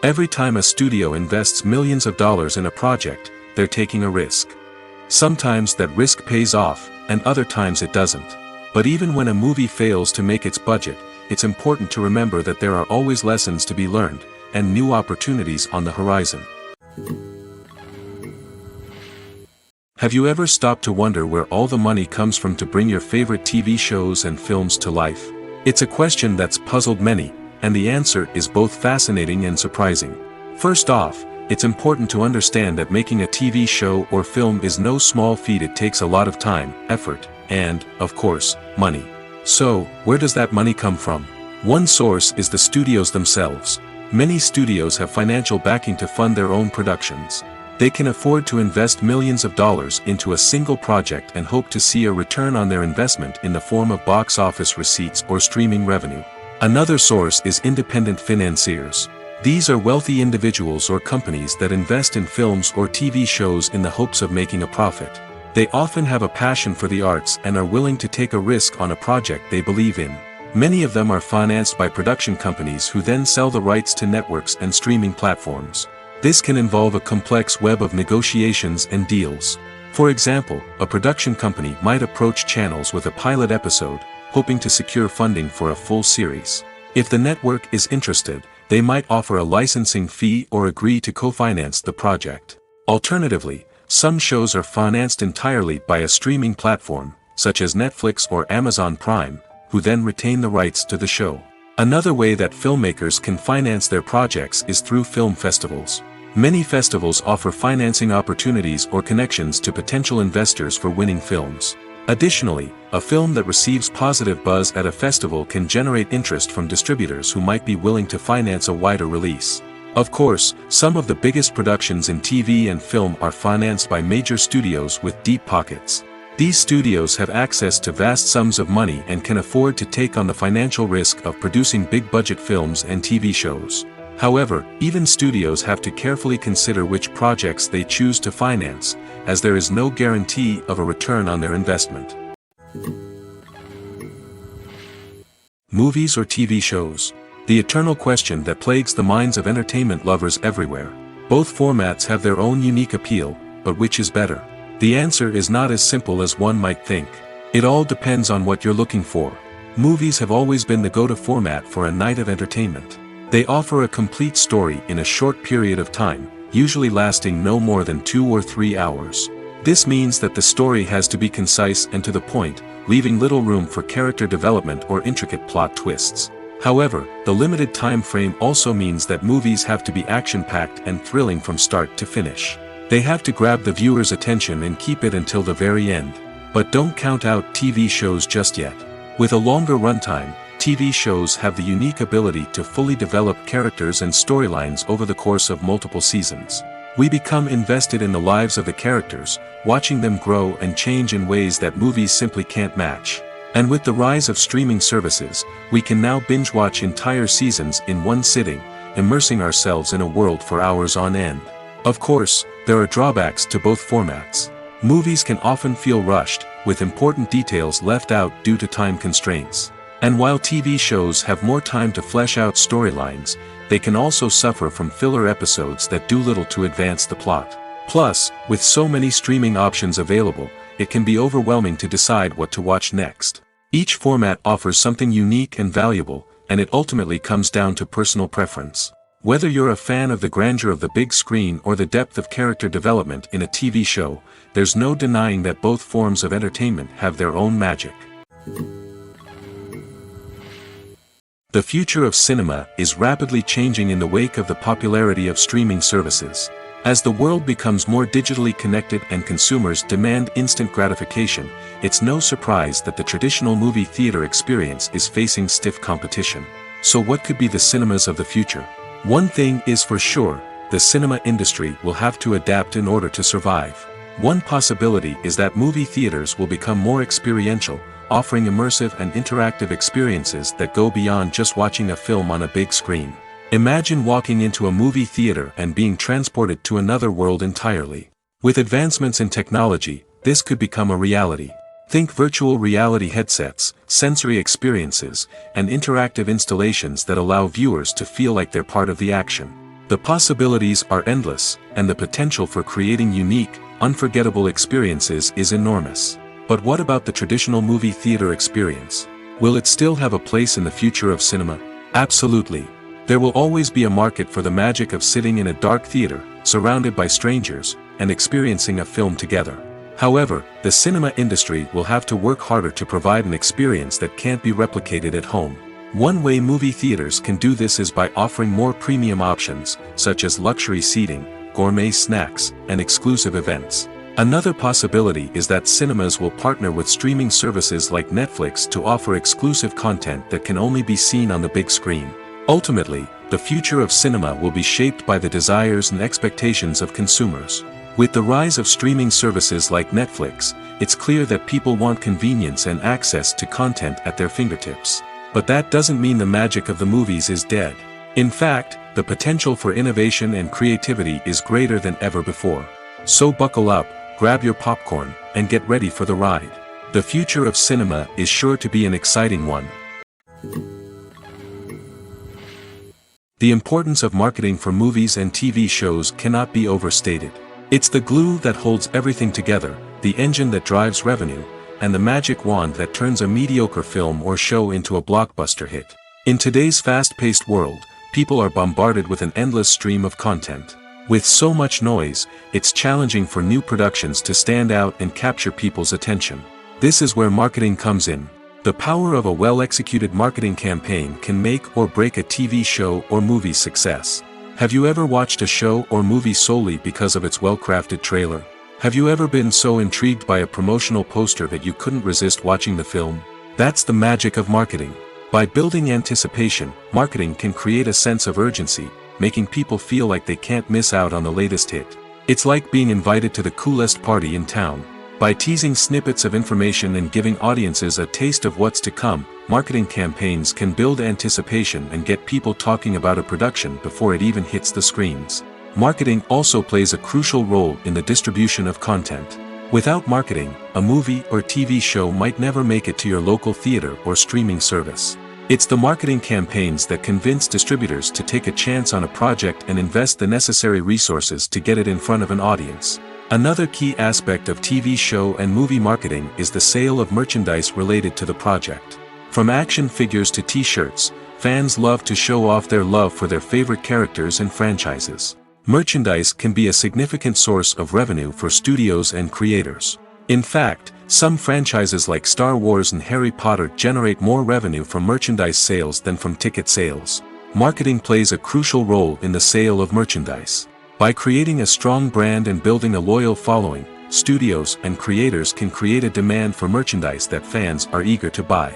Every time a studio invests millions of dollars in a project, they're taking a risk. Sometimes that risk pays off, and other times it doesn't. But even when a movie fails to make its budget, it's important to remember that there are always lessons to be learned, and new opportunities on the horizon. Have you ever stopped to wonder where all the money comes from to bring your favorite TV shows and films to life? It's a question that's puzzled many, and the answer is both fascinating and surprising. First off, it's important to understand that making a TV show or film is no small feat. It takes a lot of time, effort, and, of course, money. So, where does that money come from? One source is the studios themselves. Many studios have financial backing to fund their own productions. They can afford to invest millions of dollars into a single project and hope to see a return on their investment in the form of box office receipts or streaming revenue. Another source is independent financiers. These are wealthy individuals or companies that invest in films or TV shows in the hopes of making a profit. They often have a passion for the arts and are willing to take a risk on a project they believe in. Many of them are financed by production companies who then sell the rights to networks and streaming platforms. This can involve a complex web of negotiations and deals. For example, a production company might approach channels with a pilot episode, hoping to secure funding for a full series. If the network is interested, they might offer a licensing fee or agree to co-finance the project. Alternatively, some shows are financed entirely by a streaming platform, such as Netflix or Amazon Prime, who then retain the rights to the show. Another way that filmmakers can finance their projects is through film festivals. Many festivals offer financing opportunities or connections to potential investors for winning films. Additionally, a film that receives positive buzz at a festival can generate interest from distributors who might be willing to finance a wider release. Of course, some of the biggest productions in TV and film are financed by major studios with deep pockets. These studios have access to vast sums of money and can afford to take on the financial risk of producing big-budget films and TV shows. However, even studios have to carefully consider which projects they choose to finance, as there is no guarantee of a return on their investment. Movies or TV shows? The eternal question that plagues the minds of entertainment lovers everywhere. Both formats have their own unique appeal, but which is better? The answer is not as simple as one might think. It all depends on what you're looking for. Movies have always been the go-to format for a night of entertainment. They offer a complete story in a short period of time, usually lasting no more than 2 or 3 hours. This means that the story has to be concise and to the point, leaving little room for character development or intricate plot twists. However, the limited time frame also means that movies have to be action-packed and thrilling from start to finish. They have to grab the viewer's attention and keep it until the very end. But don't count out TV shows just yet. With a longer runtime, TV shows have the unique ability to fully develop characters and storylines over the course of multiple seasons. We become invested in the lives of the characters, watching them grow and change in ways that movies simply can't match. And with the rise of streaming services, we can now binge-watch entire seasons in one sitting, immersing ourselves in a world for hours on end. Of course, there are drawbacks to both formats. Movies can often feel rushed, with important details left out due to time constraints. And while TV shows have more time to flesh out storylines, they can also suffer from filler episodes that do little to advance the plot. Plus, with so many streaming options available, it can be overwhelming to decide what to watch next. Each format offers something unique and valuable, and it ultimately comes down to personal preference. Whether you're a fan of the grandeur of the big screen or the depth of character development in a TV show, there's no denying that both forms of entertainment have their own magic. The future of cinema is rapidly changing in the wake of the popularity of streaming services. As the world becomes more digitally connected and consumers demand instant gratification, it's no surprise that the traditional movie theater experience is facing stiff competition. So what could be the cinemas of the future? One thing is for sure, the cinema industry will have to adapt in order to survive. One possibility is that movie theaters will become more experiential, offering immersive and interactive experiences that go beyond just watching a film on a big screen. Imagine walking into a movie theater and being transported to another world entirely. With advancements in technology, this could become a reality. Think virtual reality headsets, sensory experiences, and interactive installations that allow viewers to feel like they're part of the action. The possibilities are endless, and the potential for creating unique, unforgettable experiences is enormous. But what about the traditional movie theater experience? Will it still have a place in the future of cinema? Absolutely. There will always be a market for the magic of sitting in a dark theater, surrounded by strangers, and experiencing a film together. However, the cinema industry will have to work harder to provide an experience that can't be replicated at home. One way movie theaters can do this is by offering more premium options, such as luxury seating, gourmet snacks, and exclusive events. Another possibility is that cinemas will partner with streaming services like Netflix to offer exclusive content that can only be seen on the big screen. Ultimately, the future of cinema will be shaped by the desires and expectations of consumers. With the rise of streaming services like Netflix, it's clear that people want convenience and access to content at their fingertips. But that doesn't mean the magic of the movies is dead. In fact, the potential for innovation and creativity is greater than ever before. So buckle up, grab your popcorn, and get ready for the ride. The future of cinema is sure to be an exciting one. The importance of marketing for movies and TV shows cannot be overstated. It's the glue that holds everything together, the engine that drives revenue, and the magic wand that turns a mediocre film or show into a blockbuster hit. In today's fast-paced world, people are bombarded with an endless stream of content. With so much noise, it's challenging for new productions to stand out and capture people's attention. This is where marketing comes in. The power of a well-executed marketing campaign can make or break a TV show or movie's success. Have you ever watched a show or movie solely because of its well-crafted trailer? Have you ever been so intrigued by a promotional poster that you couldn't resist watching the film? That's the magic of marketing. By building anticipation, marketing can create a sense of urgency, making people feel like they can't miss out on the latest hit. It's like being invited to the coolest party in town. By teasing snippets of information and giving audiences a taste of what's to come, marketing campaigns can build anticipation and get people talking about a production before it even hits the screens. Marketing also plays a crucial role in the distribution of content. Without marketing, a movie or TV show might never make it to your local theater or streaming service. It's the marketing campaigns that convince distributors to take a chance on a project and invest the necessary resources to get it in front of an audience. Another key aspect of TV show and movie marketing is the sale of merchandise related to the project. From action figures to t-shirts, fans love to show off their love for their favorite characters and franchises. Merchandise can be a significant source of revenue for studios and creators. In fact, some franchises like Star Wars and Harry Potter generate more revenue from merchandise sales than from ticket sales. Marketing plays a crucial role in the sale of merchandise. By creating a strong brand and building a loyal following, studios and creators can create a demand for merchandise that fans are eager to buy.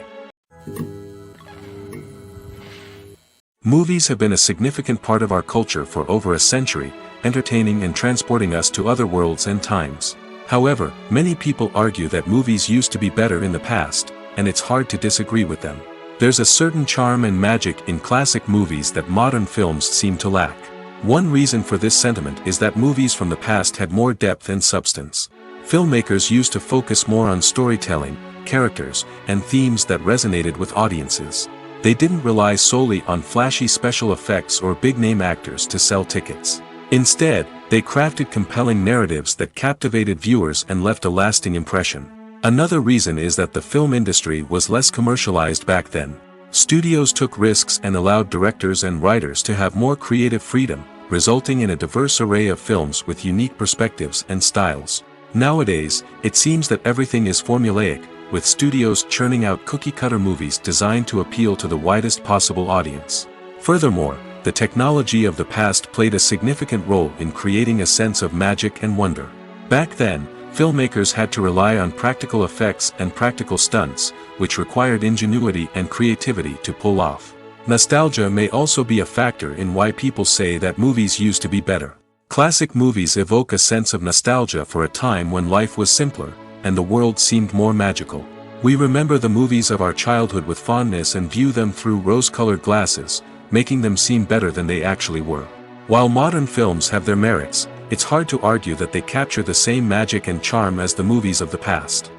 Movies have been a significant part of our culture for over a century, entertaining and transporting us to other worlds and times. However, many people argue that movies used to be better in the past, and it's hard to disagree with them. There's a certain charm and magic in classic movies that modern films seem to lack. One reason for this sentiment is that movies from the past had more depth and substance. Filmmakers used to focus more on storytelling, characters, and themes that resonated with audiences. They didn't rely solely on flashy special effects or big-name actors to sell tickets. Instead, they crafted compelling narratives that captivated viewers and left a lasting impression. Another reason is that the film industry was less commercialized back then. Studios took risks and allowed directors and writers to have more creative freedom, resulting in a diverse array of films with unique perspectives and styles. Nowadays, it seems that everything is formulaic, with studios churning out cookie-cutter movies designed to appeal to the widest possible audience. Furthermore, the technology of the past played a significant role in creating a sense of magic and wonder. Back then, filmmakers had to rely on practical effects and practical stunts, which required ingenuity and creativity to pull off. Nostalgia may also be a factor in why people say that movies used to be better. Classic movies evoke a sense of nostalgia for a time when life was simpler, and the world seemed more magical. We remember the movies of our childhood with fondness and view them through rose-colored glasses, making them seem better than they actually were. While modern films have their merits, it's hard to argue that they capture the same magic and charm as the movies of the past.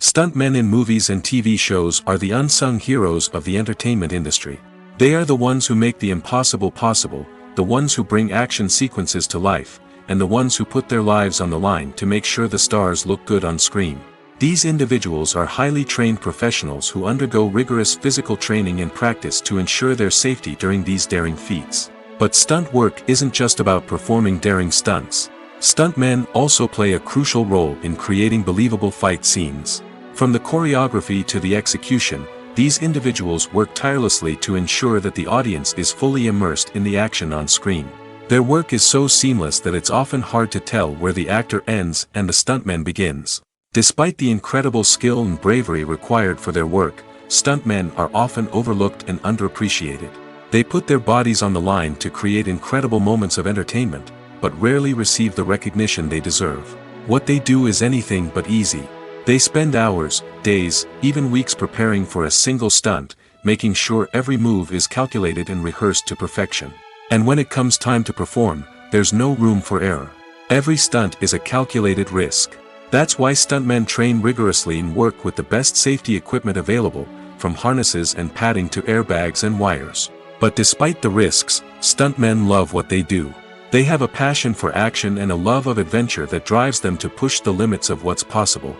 Stuntmen in movies and TV shows are the unsung heroes of the entertainment industry. They are the ones who make the impossible possible, the ones who bring action sequences to life, and the ones who put their lives on the line to make sure the stars look good on screen. These individuals are highly trained professionals who undergo rigorous physical training and practice to ensure their safety during these daring feats. But stunt work isn't just about performing daring stunts. Stuntmen also play a crucial role in creating believable fight scenes. From the choreography to the execution, these individuals work tirelessly to ensure that the audience is fully immersed in the action on screen. Their work is so seamless that it's often hard to tell where the actor ends and the stuntman begins. Despite the incredible skill and bravery required for their work, stuntmen are often overlooked and underappreciated. They put their bodies on the line to create incredible moments of entertainment, but rarely receive the recognition they deserve. What they do is anything but easy. They spend hours, days, even weeks preparing for a single stunt, making sure every move is calculated and rehearsed to perfection. And when it comes time to perform, there's no room for error. Every stunt is a calculated risk. That's why stuntmen train rigorously and work with the best safety equipment available, from harnesses and padding to airbags and wires. But despite the risks, stuntmen love what they do. They have a passion for action and a love of adventure that drives them to push the limits of what's possible.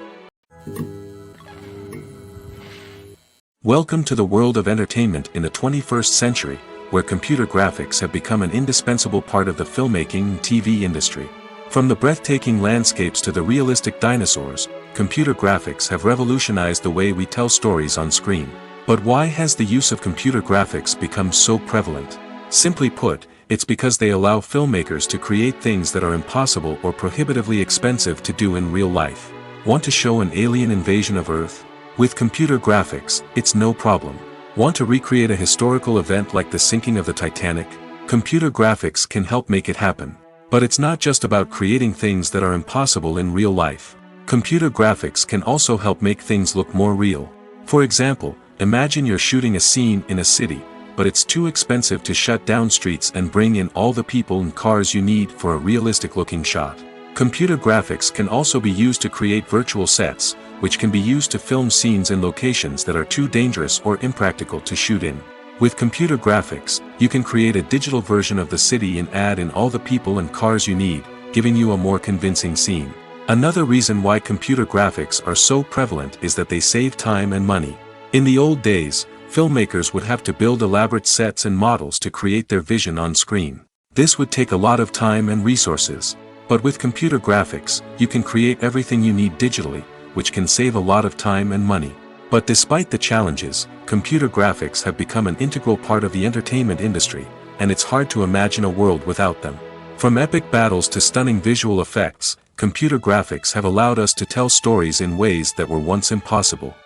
Welcome to the world of entertainment in the 21st century, where computer graphics have become an indispensable part of the filmmaking and TV industry. From the breathtaking landscapes to the realistic dinosaurs, computer graphics have revolutionized the way we tell stories on screen. But why has the use of computer graphics become so prevalent? Simply put, it's because they allow filmmakers to create things that are impossible or prohibitively expensive to do in real life. Want to show an alien invasion of Earth? With computer graphics, it's no problem. Want to recreate a historical event like the sinking of the Titanic? Computer graphics can help make it happen. But it's not just about creating things that are impossible in real life. Computer graphics can also help make things look more real. For example, imagine you're shooting a scene in a city, but it's too expensive to shut down streets and bring in all the people and cars you need for a realistic-looking shot. Computer graphics can also be used to create virtual sets, which can be used to film scenes in locations that are too dangerous or impractical to shoot in. With computer graphics, you can create a digital version of the city and add in all the people and cars you need, giving you a more convincing scene. Another reason why computer graphics are so prevalent is that they save time and money. In the old days, filmmakers would have to build elaborate sets and models to create their vision on screen. This would take a lot of time and resources. But with computer graphics, you can create everything you need digitally, which can save a lot of time and money. But despite the challenges, computer graphics have become an integral part of the entertainment industry, and it's hard to imagine a world without them. From epic battles to stunning visual effects, computer graphics have allowed us to tell stories in ways that were once impossible.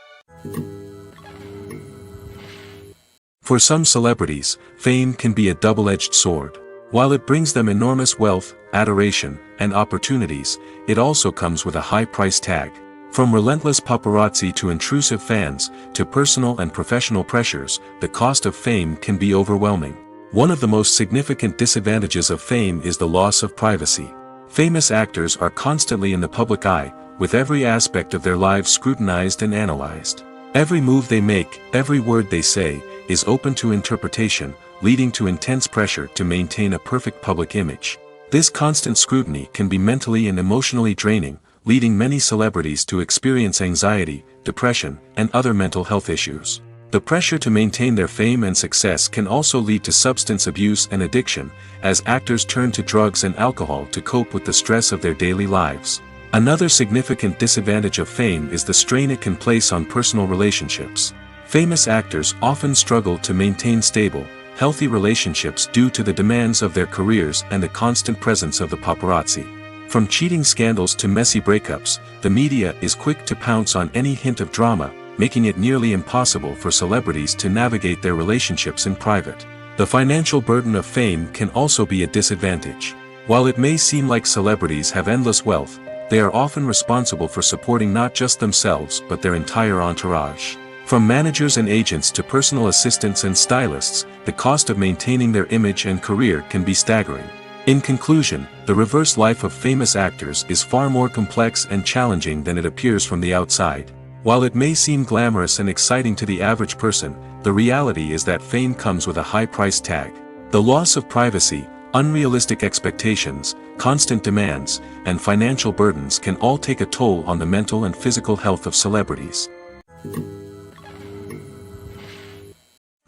For some celebrities, fame can be a double-edged sword. While it brings them enormous wealth, adoration, and opportunities, it also comes with a high price tag. From relentless paparazzi to intrusive fans, to personal and professional pressures, the cost of fame can be overwhelming. One of the most significant disadvantages of fame is the loss of privacy. Famous actors are constantly in the public eye, with every aspect of their lives scrutinized and analyzed. Every move they make, every word they say, is open to interpretation, leading to intense pressure to maintain a perfect public image. This constant scrutiny can be mentally and emotionally draining, leading many celebrities to experience anxiety, depression, and other mental health issues. The pressure to maintain their fame and success can also lead to substance abuse and addiction, as actors turn to drugs and alcohol to cope with the stress of their daily lives. Another significant disadvantage of fame is the strain it can place on personal relationships. Famous actors often struggle to maintain stable, healthy relationships due to the demands of their careers and the constant presence of the paparazzi. From cheating scandals to messy breakups, the media is quick to pounce on any hint of drama, making it nearly impossible for celebrities to navigate their relationships in private. The financial burden of fame can also be a disadvantage. While it may seem like celebrities have endless wealth, they are often responsible for supporting not just themselves but their entire entourage. From managers and agents to personal assistants and stylists, the cost of maintaining their image and career can be staggering. In conclusion, the reverse life of famous actors is far more complex and challenging than it appears from the outside. While it may seem glamorous and exciting to the average person, the reality is that fame comes with a high price tag. The loss of privacy, unrealistic expectations, constant demands, and financial burdens can all take a toll on the mental and physical health of celebrities.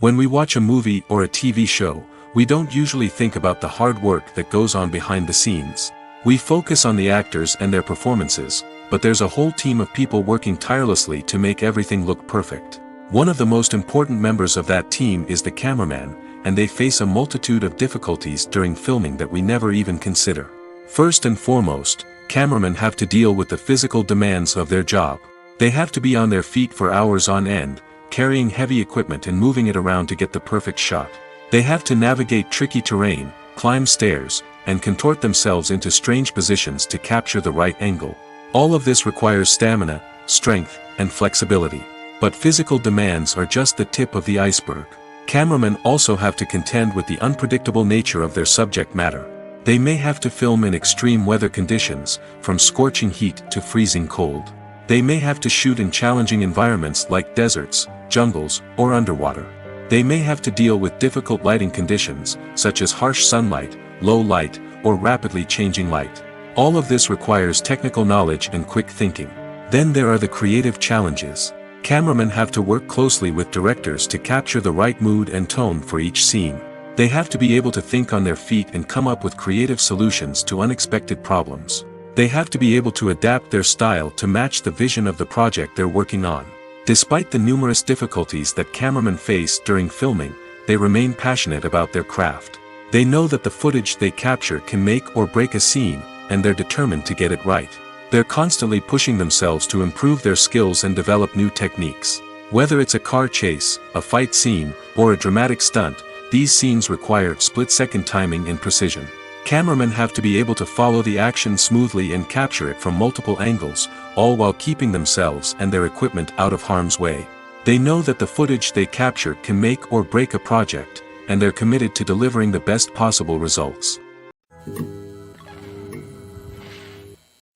When we watch a movie or a TV show, we don't usually think about the hard work that goes on behind the scenes. We focus on the actors and their performances, but there's a whole team of people working tirelessly to make everything look perfect. One of the most important members of that team is the cameraman, and they face a multitude of difficulties during filming that we never even consider. First and foremost, cameramen have to deal with the physical demands of their job. They have to be on their feet for hours on end, carrying heavy equipment and moving it around to get the perfect shot. They have to navigate tricky terrain, climb stairs, and contort themselves into strange positions to capture the right angle. All of this requires stamina, strength, and flexibility. But physical demands are just the tip of the iceberg. Cameramen also have to contend with the unpredictable nature of their subject matter. They may have to film in extreme weather conditions, from scorching heat to freezing cold. They may have to shoot in challenging environments like deserts, jungles, or underwater. They may have to deal with difficult lighting conditions, such as harsh sunlight, low light, or rapidly changing light. All of this requires technical knowledge and quick thinking. Then there are the creative challenges. Cameramen have to work closely with directors to capture the right mood and tone for each scene. They have to be able to think on their feet and come up with creative solutions to unexpected problems. They have to be able to adapt their style to match the vision of the project they're working on. Despite the numerous difficulties that cameramen face during filming, they remain passionate about their craft. They know that the footage they capture can make or break a scene, and they're determined to get it right. They're constantly pushing themselves to improve their skills and develop new techniques. Whether it's a car chase, a fight scene, or a dramatic stunt, these scenes require split-second timing and precision. Cameramen have to be able to follow the action smoothly and capture it from multiple angles, all while keeping themselves and their equipment out of harm's way. They know that the footage they capture can make or break a project, and they're committed to delivering the best possible results.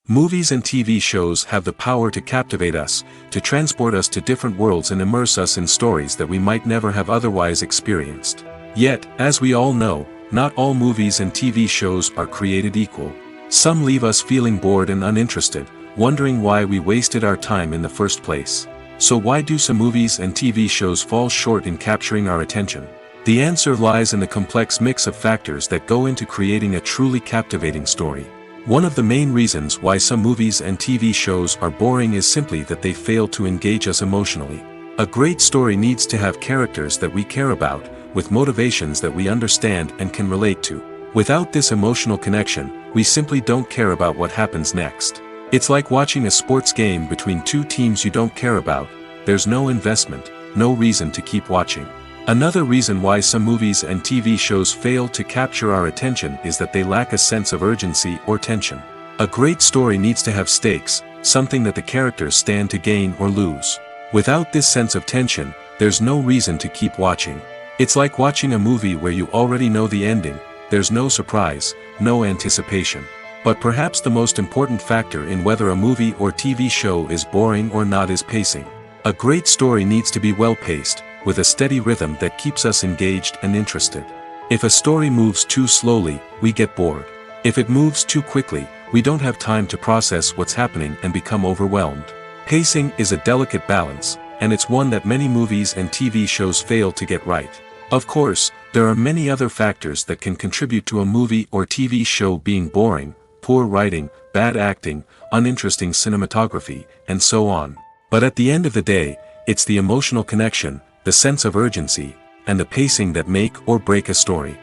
Movies and TV shows have the power to captivate us, to transport us to different worlds and immerse us in stories that we might never have otherwise experienced. Yet, as we all know, not all movies and TV shows are created equal. Some leave us feeling bored and uninterested, wondering why we wasted our time in the first place. So why do some movies and TV shows fall short in capturing our attention? The answer lies in the complex mix of factors that go into creating a truly captivating story. One of the main reasons why some movies and TV shows are boring is simply that they fail to engage us emotionally. A great story needs to have characters that we care about, with motivations that we understand and can relate to. Without this emotional connection, we simply don't care about what happens next. It's like watching a sports game between two teams you don't care about. There's no investment, no reason to keep watching. Another reason why some movies and TV shows fail to capture our attention is that they lack a sense of urgency or tension. A great story needs to have stakes, something that the characters stand to gain or lose. Without this sense of tension, there's no reason to keep watching. It's like watching a movie where you already know the ending. There's no surprise, no anticipation. But perhaps the most important factor in whether a movie or TV show is boring or not is pacing. A great story needs to be well-paced, with a steady rhythm that keeps us engaged and interested. If a story moves too slowly, we get bored. If it moves too quickly, we don't have time to process what's happening and become overwhelmed. Pacing is a delicate balance, and it's one that many movies and TV shows fail to get right. Of course, there are many other factors that can contribute to a movie or TV show being boring: poor writing, bad acting, uninteresting cinematography, and so on. But at the end of the day, it's the emotional connection, the sense of urgency, and the pacing that make or break a story.